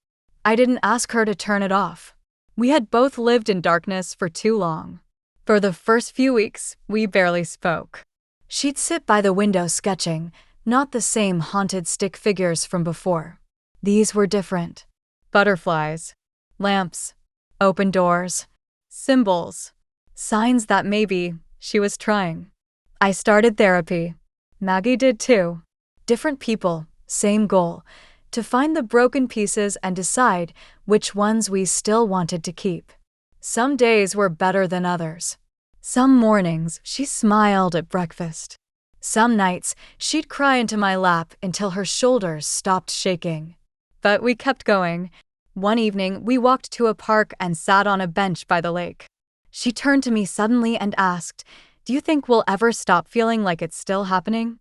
I didn't ask her to turn it off. We had both lived in darkness for too long. For the first few weeks, we barely spoke. She'd sit by the window sketching, not the same haunted stick figures from before. These were different. Butterflies, lamps, open doors, symbols, signs that maybe she was trying. I started therapy. Maggie did too. Different people, same goal, to find the broken pieces and decide which ones we still wanted to keep. Some days were better than others. Some mornings, she smiled at breakfast. Some nights, she'd cry into my lap until her shoulders stopped shaking. But we kept going. One evening, we walked to a park and sat on a bench by the lake. She turned to me suddenly and asked, "Do you think we'll ever stop feeling like it's still happening?"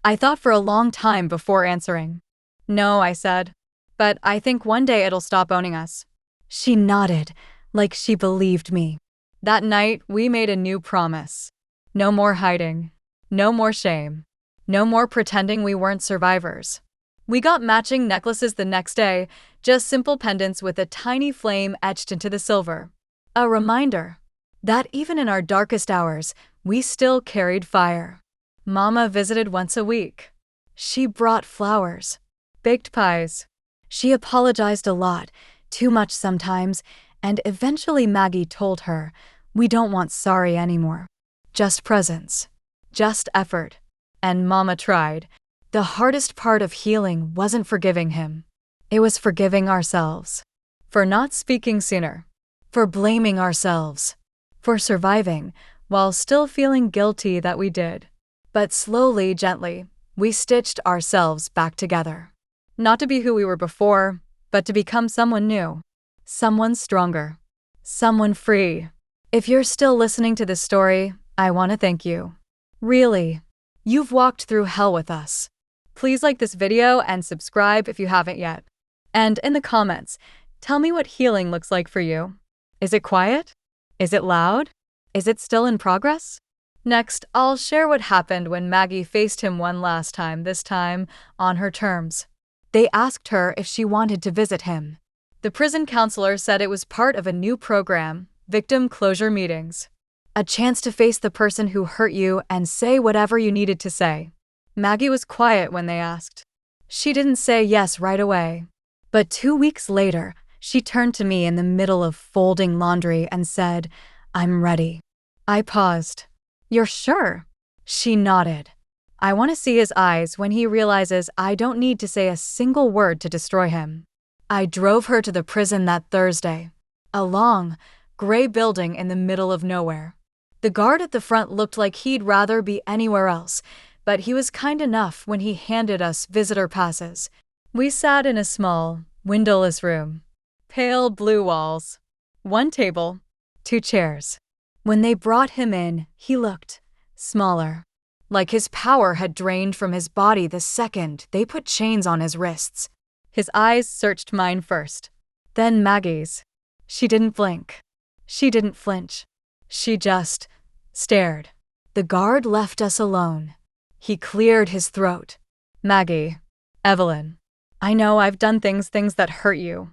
I thought for a long time before answering. "No," I said, "but I think one day it'll stop owning us." She nodded, like she believed me. That night, we made a new promise. No more hiding. No more shame. No more pretending we weren't survivors. We got matching necklaces the next day, just simple pendants with a tiny flame etched into the silver. A reminder that even in our darkest hours, we still carried fire. Mama visited once a week. She brought flowers, baked pies. She apologized a lot, too much sometimes, and eventually Maggie told her, "We don't want sorry anymore. Just presence. Just effort." And Mama tried. The hardest part of healing wasn't forgiving him. It was forgiving ourselves. For not speaking sooner. For blaming ourselves. For surviving, while still feeling guilty that we did. But slowly, gently, we stitched ourselves back together. Not to be who we were before, but to become someone new. Someone stronger. Someone free. If you're still listening to this story, I want to thank you. Really. You've walked through hell with us. Please like this video and subscribe if you haven't yet. And in the comments, tell me what healing looks like for you. Is it quiet? Is it loud? Is it still in progress? Next, I'll share what happened when Maggie faced him one last time, this time on her terms. They asked her if she wanted to visit him. The prison counselor said it was part of a new program, victim closure meetings. A chance to face the person who hurt you and say whatever you needed to say. Maggie was quiet when they asked. She didn't say yes right away. But 2 weeks later, she turned to me in the middle of folding laundry and said, "I'm ready." I paused. "You're sure?" She nodded. I want to see his eyes when he realizes I don't need to say a single word to destroy him. I drove her to the prison that Thursday. A long, gray building in the middle of nowhere. The guard at the front looked like he'd rather be anywhere else, but he was kind enough when he handed us visitor passes. We sat in a small, windowless room. Pale blue walls. One table. 2 chairs. When they brought him in, he looked smaller. Like his power had drained from his body the second they put chains on his wrists. His eyes searched mine first. Then Maggie's. She didn't blink. She didn't flinch. She just stared. The guard left us alone. He cleared his throat. "Maggie, Evelyn, I know I've done things that hurt you.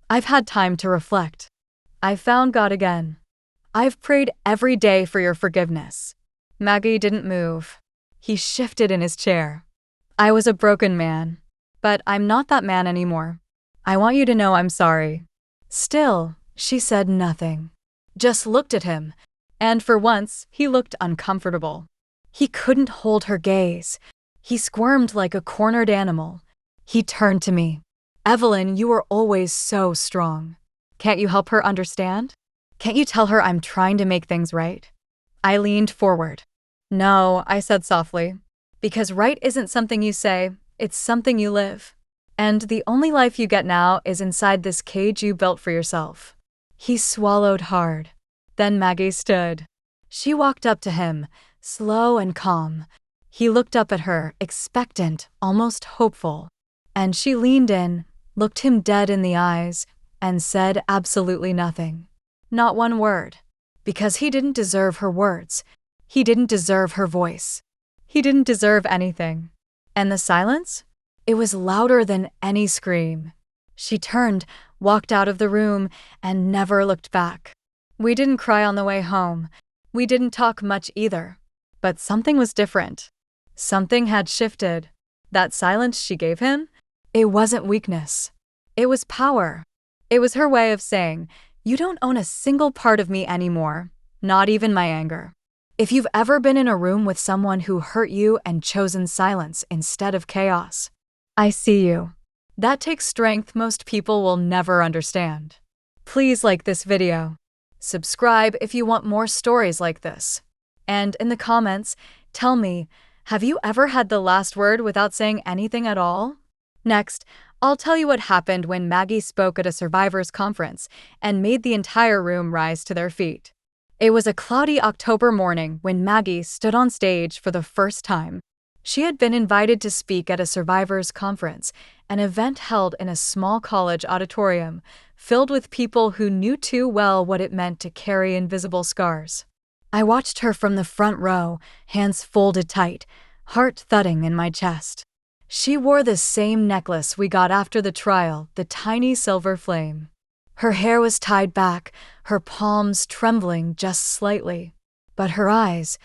I've had time to reflect. I've found God again. I've prayed every day for your forgiveness." Maggie didn't move. He shifted in his chair. "I was a broken man, but I'm not that man anymore. I want you to know I'm sorry." Still, she said nothing. Just looked at him, and for once, he looked uncomfortable. He couldn't hold her gaze. He squirmed like a cornered animal. He turned to me. "Evelyn, you were always so strong. Can't you help her understand? Can't you tell her I'm trying to make things right?" I leaned forward. "No," I said softly, "because right isn't something you say, it's something you live. And the only life you get now is inside this cage you built for yourself." He swallowed hard. Then Maggie stood. She walked up to him, slow and calm. He looked up at her, expectant, almost hopeful. And she leaned in, looked him dead in the eyes, and said absolutely nothing. Not one word. Because he didn't deserve her words. He didn't deserve her voice. He didn't deserve anything. And the silence? It was louder than any scream. She turned, walked out of the room, and never looked back. We didn't cry on the way home. We didn't talk much either. But something was different. Something had shifted. That silence she gave him? It wasn't weakness. It was power. It was her way of saying, "You don't own a single part of me anymore, not even my anger." If you've ever been in a room with someone who hurt you and chosen silence instead of chaos, I see you. That takes strength most people will never understand. Please like this video. Subscribe if you want more stories like this. And in the comments, tell me, have you ever had the last word without saying anything at all? Next, I'll tell you what happened when Maggie spoke at a survivors conference and made the entire room rise to their feet. It was a cloudy October morning when Maggie stood on stage for the first time. She had been invited to speak at a survivors conference, an event held in a small college auditorium, filled with people who knew too well what it meant to carry invisible scars. I watched her from the front row, hands folded tight, heart thudding in my chest. She wore the same necklace we got after the trial, the tiny silver flame. Her hair was tied back, her palms trembling just slightly. But her eyes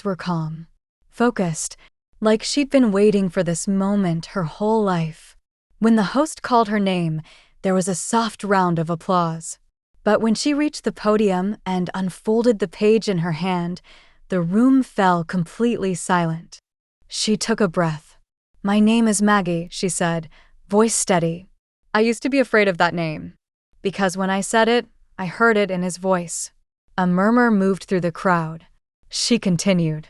were calm, focused, like she'd been waiting for this moment her whole life. When the host called her name, there was a soft round of applause. But when she reached the podium and unfolded the page in her hand, the room fell completely silent. She took a breath. "My name is Maggie," she said, voice steady. I used to be afraid of that name, because when I said it, I heard it in his voice. A murmur moved through the crowd. She continued.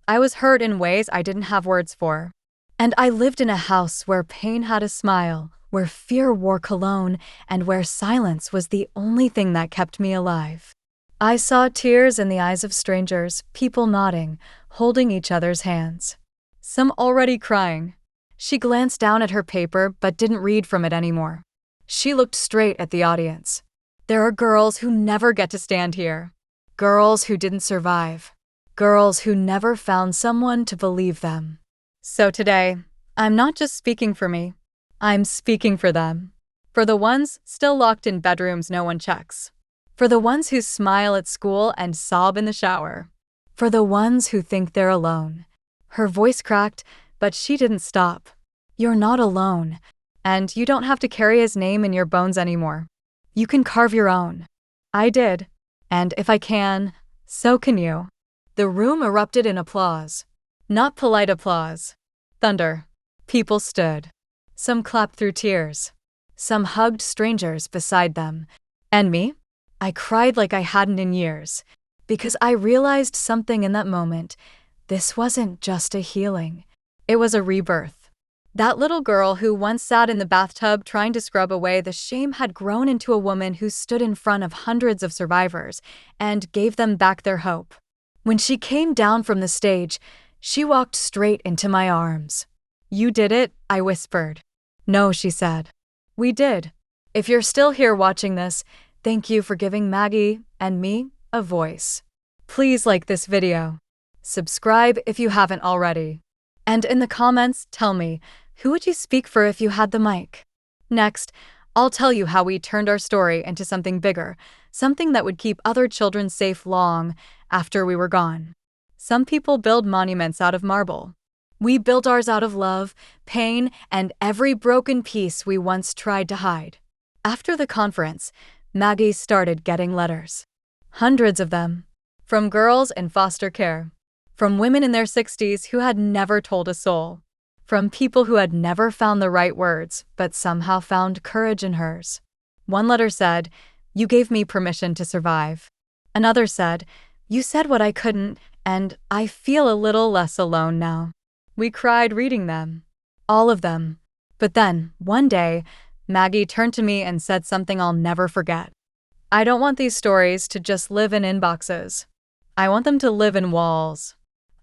"I was hurt in ways I didn't have words for. And I lived in a house where pain had a smile, where fear wore cologne, and where silence was the only thing that kept me alive. I saw tears in the eyes of strangers, people nodding, holding each other's hands. Some already crying." She glanced down at her paper but didn't read from it anymore. She looked straight at the audience. "There are girls who never get to stand here. Girls who didn't survive. Girls who never found someone to believe them. So today, I'm not just speaking for me. I'm speaking for them. For the ones still locked in bedrooms no one checks. For the ones who smile at school and sob in the shower. For the ones who think they're alone." Her voice cracked, but she didn't stop. "You're not alone. And you don't have to carry his name in your bones anymore. You can carve your own. I did. And if I can, so can you." The room erupted in applause. Not polite applause. Thunder. People stood. Some clapped through tears. Some hugged strangers beside them. And me? I cried like I hadn't in years. Because I realized something in that moment. This wasn't just a healing. It was a rebirth. That little girl who once sat in the bathtub trying to scrub away the shame had grown into a woman who stood in front of hundreds of survivors and gave them back their hope. When she came down from the stage, she walked straight into my arms. "You did it," I whispered. "No," she said. "We did. If you're still here watching this, thank you for giving Maggie and me a voice." Please like this video. Subscribe if you haven't already. And in the comments, tell me, who would you speak for if you had the mic? Next, I'll tell you how we turned our story into something bigger, something that would keep other children safe long after we were gone. Some people build monuments out of marble. We built ours out of love, pain, and every broken piece we once tried to hide. After the conference, Maggie started getting letters. Hundreds of them. From girls in foster care. From women in their 60s who had never told a soul. From people who had never found the right words, but somehow found courage in hers. One letter said, "You gave me permission to survive." Another said, "You said what I couldn't, and I feel a little less alone now." We cried reading them. All of them. But then, one day, Maggie turned to me and said something I'll never forget. "I don't want these stories to just live in inboxes. I want them to live in walls.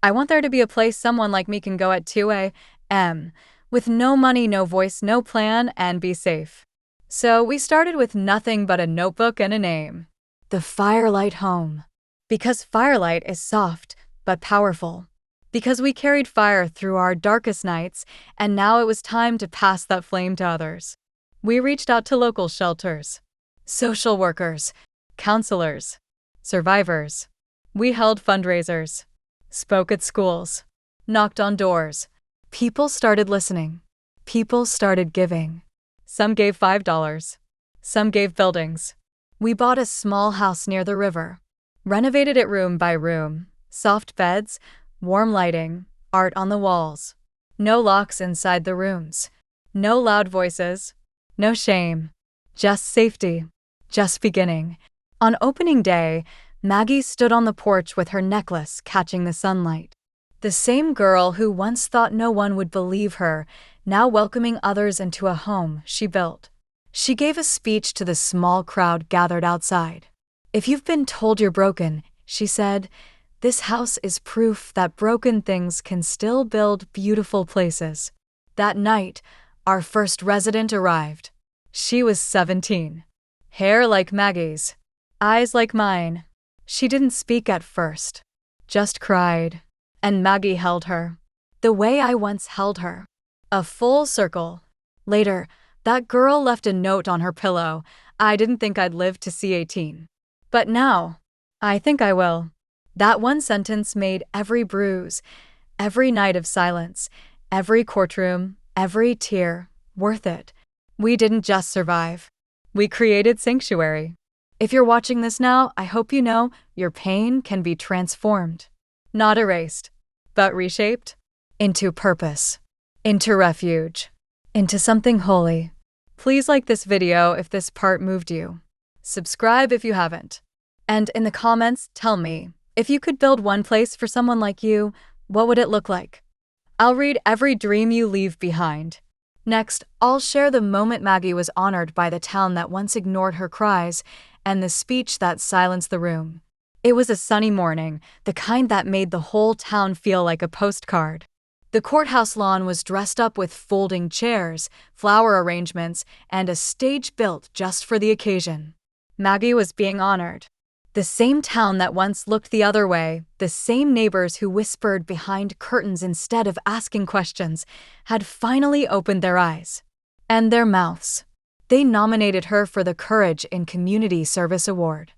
I want there to be a place someone like me can go at 2 a.m. with no money, no voice, no plan, and be safe." So we started with nothing but a notebook and a name. The Firelight Home. Because firelight is soft, but powerful. Because we carried fire through our darkest nights, and now it was time to pass that flame to others. We reached out to local shelters, social workers, counselors, survivors. We held fundraisers, spoke at schools, knocked on doors. People started listening. People started giving. Some gave $5. Some gave buildings. We bought a small house near the river, renovated it room by room, soft beds, warm lighting, art on the walls. No locks inside the rooms. No loud voices. No shame. Just safety. Just beginning. On opening day, Maggie stood on the porch with her necklace catching the sunlight. The same girl who once thought no one would believe her, now welcoming others into a home she built. She gave a speech to the small crowd gathered outside. "If you've been told you're broken," she said, "this house is proof that broken things can still build beautiful places." That night, our first resident arrived. She was 17. Hair like Maggie's. Eyes like mine. She didn't speak at first. Just cried. And Maggie held her. The way I once held her. A full circle. Later, that girl left a note on her pillow. "I didn't think I'd live to see 18. But now, I think I will." That one sentence made every bruise, every night of silence, every courtroom, every tear, worth it. We didn't just survive. We created sanctuary. If you're watching this now, I hope you know your pain can be transformed. Not erased, but reshaped into purpose, into refuge, into something holy. Please like this video if this part moved you. Subscribe if you haven't. And in the comments, tell me, if you could build one place for someone like you, what would it look like? I'll read every dream you leave behind. Next, I'll share the moment Maggie was honored by the town that once ignored her cries, and the speech that silenced the room. It was a sunny morning, the kind that made the whole town feel like a postcard. The courthouse lawn was dressed up with folding chairs, flower arrangements, and a stage built just for the occasion. Maggie was being honored. The same town that once looked the other way, the same neighbors who whispered behind curtains instead of asking questions, had finally opened their eyes. And their mouths. They nominated her for the Courage in Community Service Award.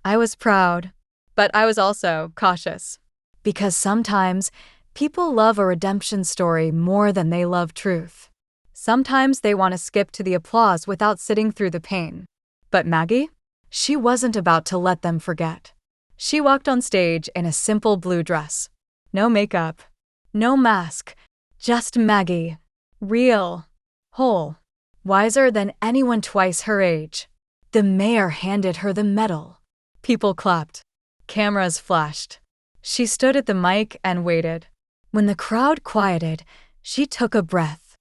I was proud, but I was also cautious. Because sometimes, people love a redemption story more than they love truth. Sometimes they want to skip to the applause without sitting through the pain. But Maggie? She wasn't about to let them forget. She walked on stage in a simple blue dress. No makeup. No mask. Just Maggie. Real. Whole. Wiser than anyone twice her age. The mayor handed her the medal. People clapped. Cameras flashed. She stood at the mic and waited. When the crowd quieted, she took a breath.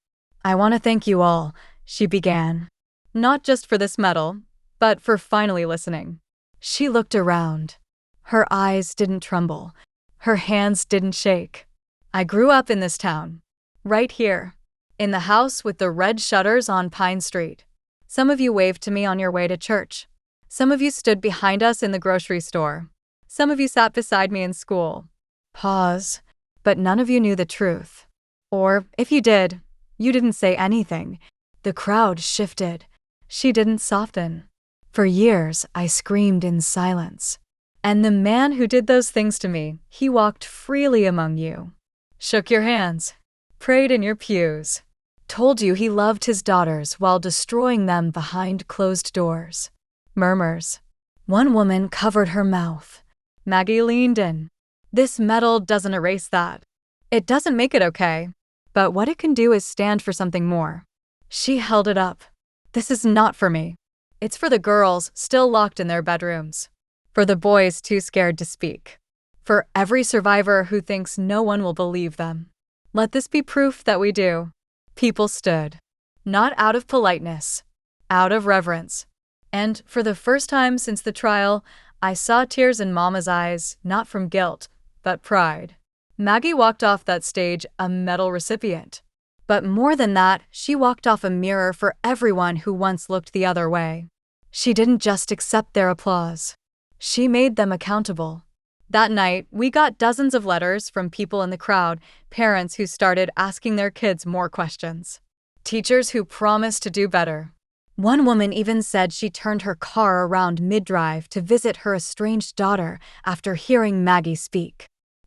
"I want to thank you all," she began. "Not just for this medal, but for finally listening." She looked around. Her eyes didn't tremble. Her hands didn't shake. "I grew up in this town. Right here. In the house with the red shutters on Pine Street. Some of you waved to me on your way to church. Some of you stood behind us in the grocery store. Some of you sat beside me in school." Pause. "But none of you knew the truth. Or, if you did, you didn't say anything." The crowd shifted. She didn't soften. "For years, I screamed in silence. And the man who did those things to me, he walked freely among you. Shook your hands. Prayed in your pews. Told you he loved his daughters while destroying them behind closed doors." Murmurs. One woman covered her mouth. Maggie leaned in. "This medal doesn't erase that. It doesn't make it okay. But what it can do is stand for something more." She held it up. "This is not for me. It's for the girls still locked in their bedrooms. For the boys too scared to speak. For every survivor who thinks no one will believe them. Let this be proof that we do." People stood. Not out of politeness. Out of reverence. And for the first time since the trial, I saw tears in Mama's eyes, not from guilt, but pride. Maggie walked off that stage a medal recipient. But more than that, she walked off a mirror for everyone who once looked the other way. She didn't just accept their applause. She made them accountable. That night, we got dozens of letters from people in the crowd, parents who started asking their kids more questions. Teachers who promised to do better. One woman even said she turned her car around mid-drive to visit her estranged daughter after hearing Maggie speak.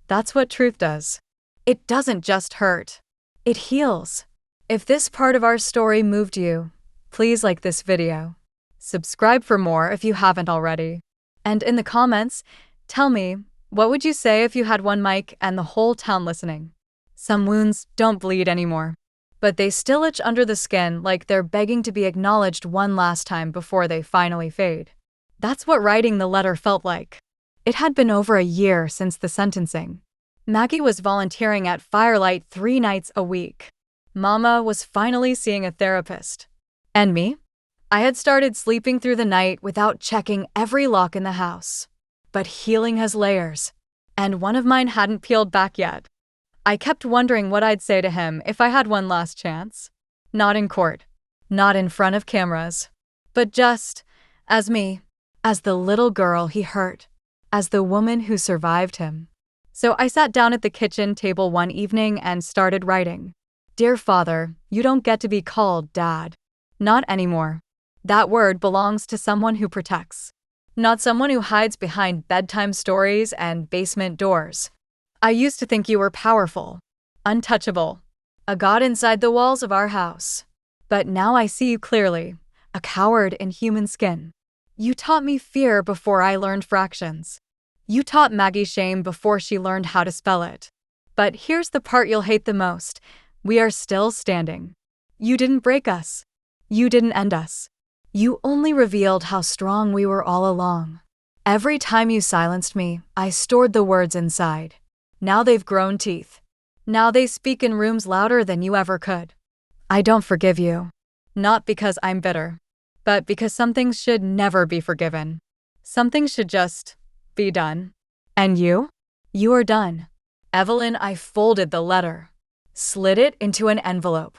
That's what truth does. It doesn't just hurt. It heals. If this part of our story moved you, please like this video. Subscribe for more if you haven't already. And in the comments, tell me, what would you say if you had one mic and the whole town listening? Some wounds don't bleed anymore, but they still itch under the skin like they're begging to be acknowledged one last time before they finally fade. That's what writing the letter felt like. It had been over a year since the sentencing. Maggie was volunteering at Firelight 3 nights a week. Mama was finally seeing a therapist. And me? I had started sleeping through the night without checking every lock in the house. But healing has layers, and one of mine hadn't peeled back yet. I kept wondering what I'd say to him if I had one last chance. Not in court, not in front of cameras, but just as me, as the little girl he hurt, as the woman who survived him. So I sat down at the kitchen table one evening and started writing. Dear Father, you don't get to be called Dad. Not anymore. That word belongs to someone who protects, not someone who hides behind bedtime stories and basement doors. I used to think you were powerful, untouchable, a god inside the walls of our house. But now I see you clearly, a coward in human skin. You taught me fear before I learned fractions. You taught Maggie shame before she learned how to spell it. But here's the part you'll hate the most. We are still standing. You didn't break us. You didn't end us. You only revealed how strong we were all along. Every time you silenced me, I stored the words inside. Now they've grown teeth. Now they speak in rooms louder than you ever could. I don't forgive you. Not because I'm bitter, but because some things should never be forgiven. Some things should just be done. And you? You are done. Evelyn, I folded the letter, slid it into an envelope,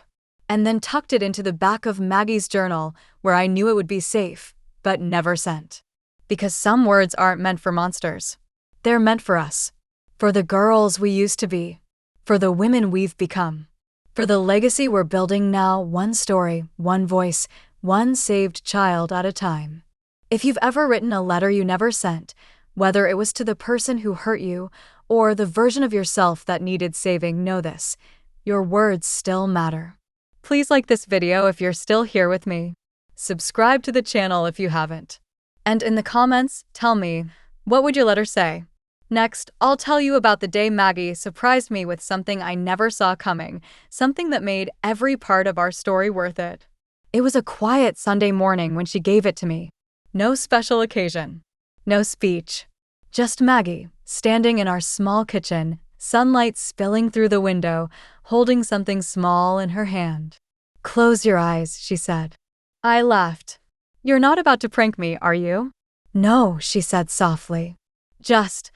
and then tucked it into the back of Maggie's journal where I knew it would be safe, but never sent. Because some words aren't meant for monsters. They're meant for us. For the girls we used to be. For the women we've become. For the legacy we're building now, one story, one voice, one saved child at a time. If you've ever written a letter you never sent, whether it was to the person who hurt you or the version of yourself that needed saving, know this. Your words still matter. Please like this video if you're still here with me. Subscribe to the channel if you haven't. And in the comments, tell me, what would your letter say? Next, I'll tell you about the day Maggie surprised me with something I never saw coming, something that made every part of our story worth it. It was a quiet Sunday morning when she gave it to me. No special occasion. No speech. Just Maggie, standing in our small kitchen, sunlight spilling through the window, holding something small in her hand. Close your eyes, she said. I laughed. You're not about to prank me, are you? No, she said softly. Just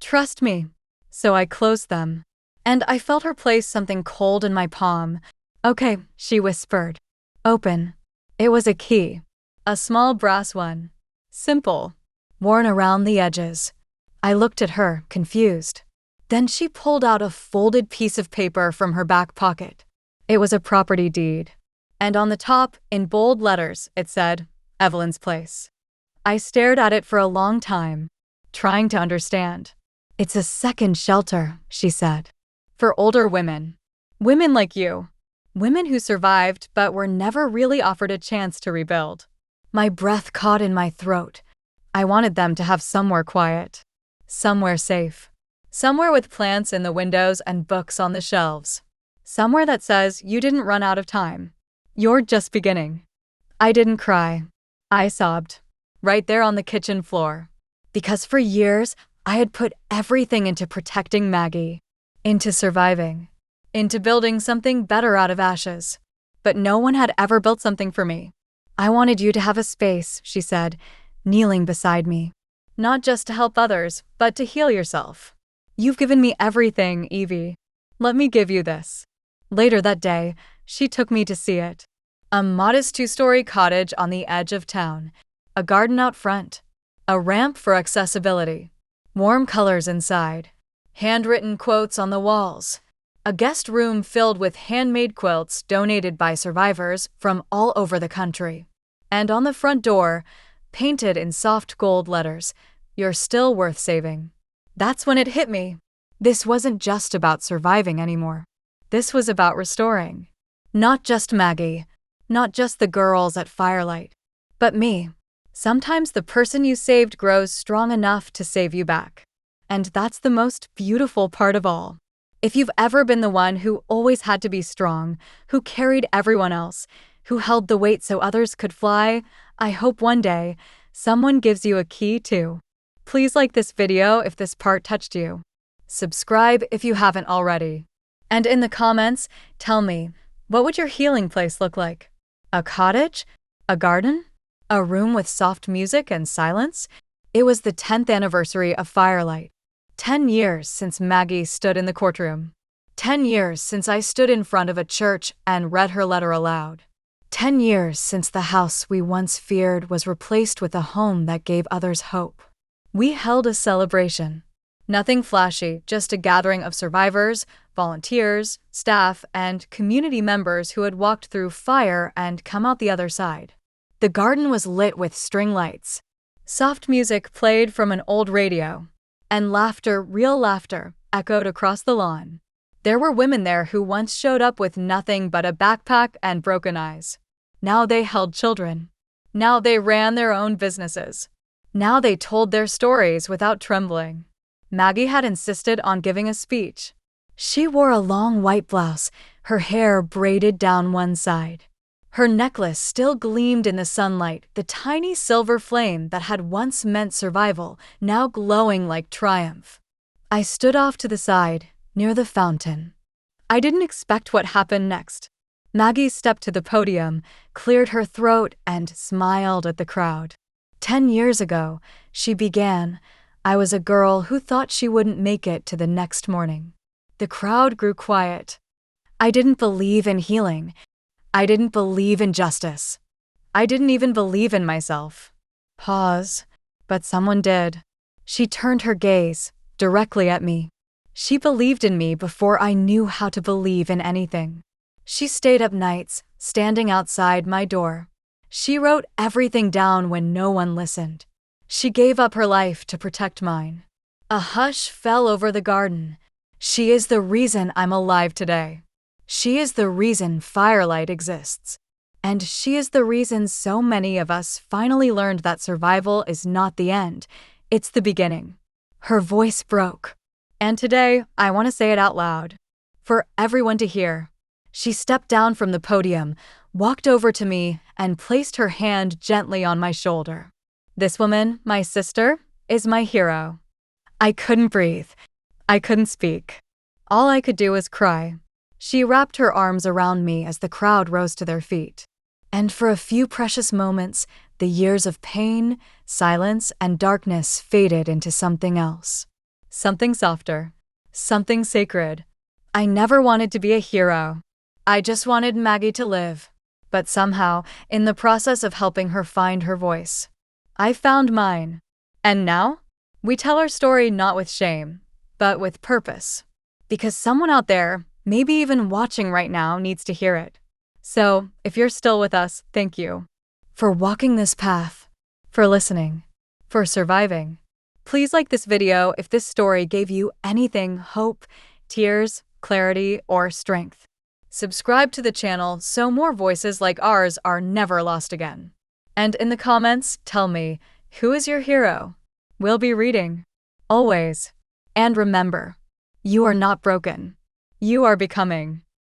trust me. So I closed them. And I felt her place something cold in my palm. Okay, she whispered. Open. It was a key. A small brass one. Simple. Worn around the edges. I looked at her, confused. Then she pulled out a folded piece of paper from her back pocket. It was a property deed. And on the top, in bold letters, it said, Evelyn's place. I stared at it for a long time, trying to understand. It's a second shelter, she said. For older women. Women like you. Women who survived but were never really offered a chance to rebuild. My breath caught in my throat. I wanted them to have somewhere quiet. Somewhere safe. Somewhere with plants in the windows and books on the shelves. Somewhere that says you didn't run out of time. You're just beginning. I didn't cry. I sobbed. Right there on the kitchen floor. Because for years, I had put everything into protecting Maggie. Into surviving. Into building something better out of ashes. But no one had ever built something for me. I wanted you to have a space, she said, kneeling beside me. Not just to help others, but to heal yourself. You've given me everything, Evie. Let me give you this. Later that day, she took me to see it. A modest 2-story cottage on the edge of town. A garden out front. A ramp for accessibility. Warm colors inside. Handwritten quotes on the walls. A guest room filled with handmade quilts donated by survivors from all over the country. And on the front door, painted in soft gold letters, "You're still worth saving." That's when it hit me. This wasn't just about surviving anymore. This was about restoring. Not just Maggie, not just the girls at Firelight, but me. Sometimes the person you saved grows strong enough to save you back. And that's the most beautiful part of all. If you've ever been the one who always had to be strong, who carried everyone else, who held the weight so others could fly, I hope one day someone gives you a key too. Please like this video if this part touched you. Subscribe if you haven't already. And in the comments, tell me, what would your healing place look like? A cottage? A garden? A room with soft music and silence? It was the 10th anniversary of Firelight. 10 years since Maggie stood in the courtroom. 10 years since I stood in front of a church and read her letter aloud. 10 years since the house we once feared was replaced with a home that gave others hope. We held a celebration. Nothing flashy, just a gathering of survivors, volunteers, staff, and community members who had walked through fire and come out the other side. The garden was lit with string lights. Soft music played from an old radio. And laughter, real laughter, echoed across the lawn. There were women there who once showed up with nothing but a backpack and broken eyes. Now they held children. Now they ran their own businesses. Now they told their stories without trembling. Maggie had insisted on giving a speech. She wore a long white blouse, her hair braided down one side. Her necklace still gleamed in the sunlight, the tiny silver flame that had once meant survival, now glowing like triumph. I stood off to the side, near the fountain. I didn't expect what happened next. Maggie stepped to the podium, cleared her throat, and smiled at the crowd. 10 years ago, she began, I was a girl who thought she wouldn't make it to the next morning. The crowd grew quiet. I didn't believe in healing. I didn't believe in justice. I didn't even believe in myself. Pause. But someone did. She turned her gaze directly at me. She believed in me before I knew how to believe in anything. She stayed up nights, standing outside my door. She wrote everything down when no one listened. She gave up her life to protect mine. A hush fell over the garden. She is the reason I'm alive today. She is the reason Firelight exists. And she is the reason so many of us finally learned that survival is not the end, it's the beginning. Her voice broke. And today, I want to say it out loud. For everyone to hear. She stepped down from the podium, walked over to me, and placed her hand gently on my shoulder. This woman, my sister, is my hero. I couldn't breathe. I couldn't speak. All I could do was cry. She wrapped her arms around me as the crowd rose to their feet. And for a few precious moments, the years of pain, silence, and darkness faded into something else. Something softer. Something sacred. I never wanted to be a hero. I just wanted Maggie to live. But somehow, in the process of helping her find her voice, I found mine. And now, we tell our story not with shame, but with purpose. Because someone out there, maybe even watching right now, needs to hear it. So, if you're still with us, thank you. For walking this path. For listening. For surviving. Please like this video if this story gave you anything: hope, tears, clarity, or strength. Subscribe to the channel so more voices like ours are never lost again. And in the comments, tell me, who is your hero? We'll be reading. Always. And remember, you are not broken. You are becoming.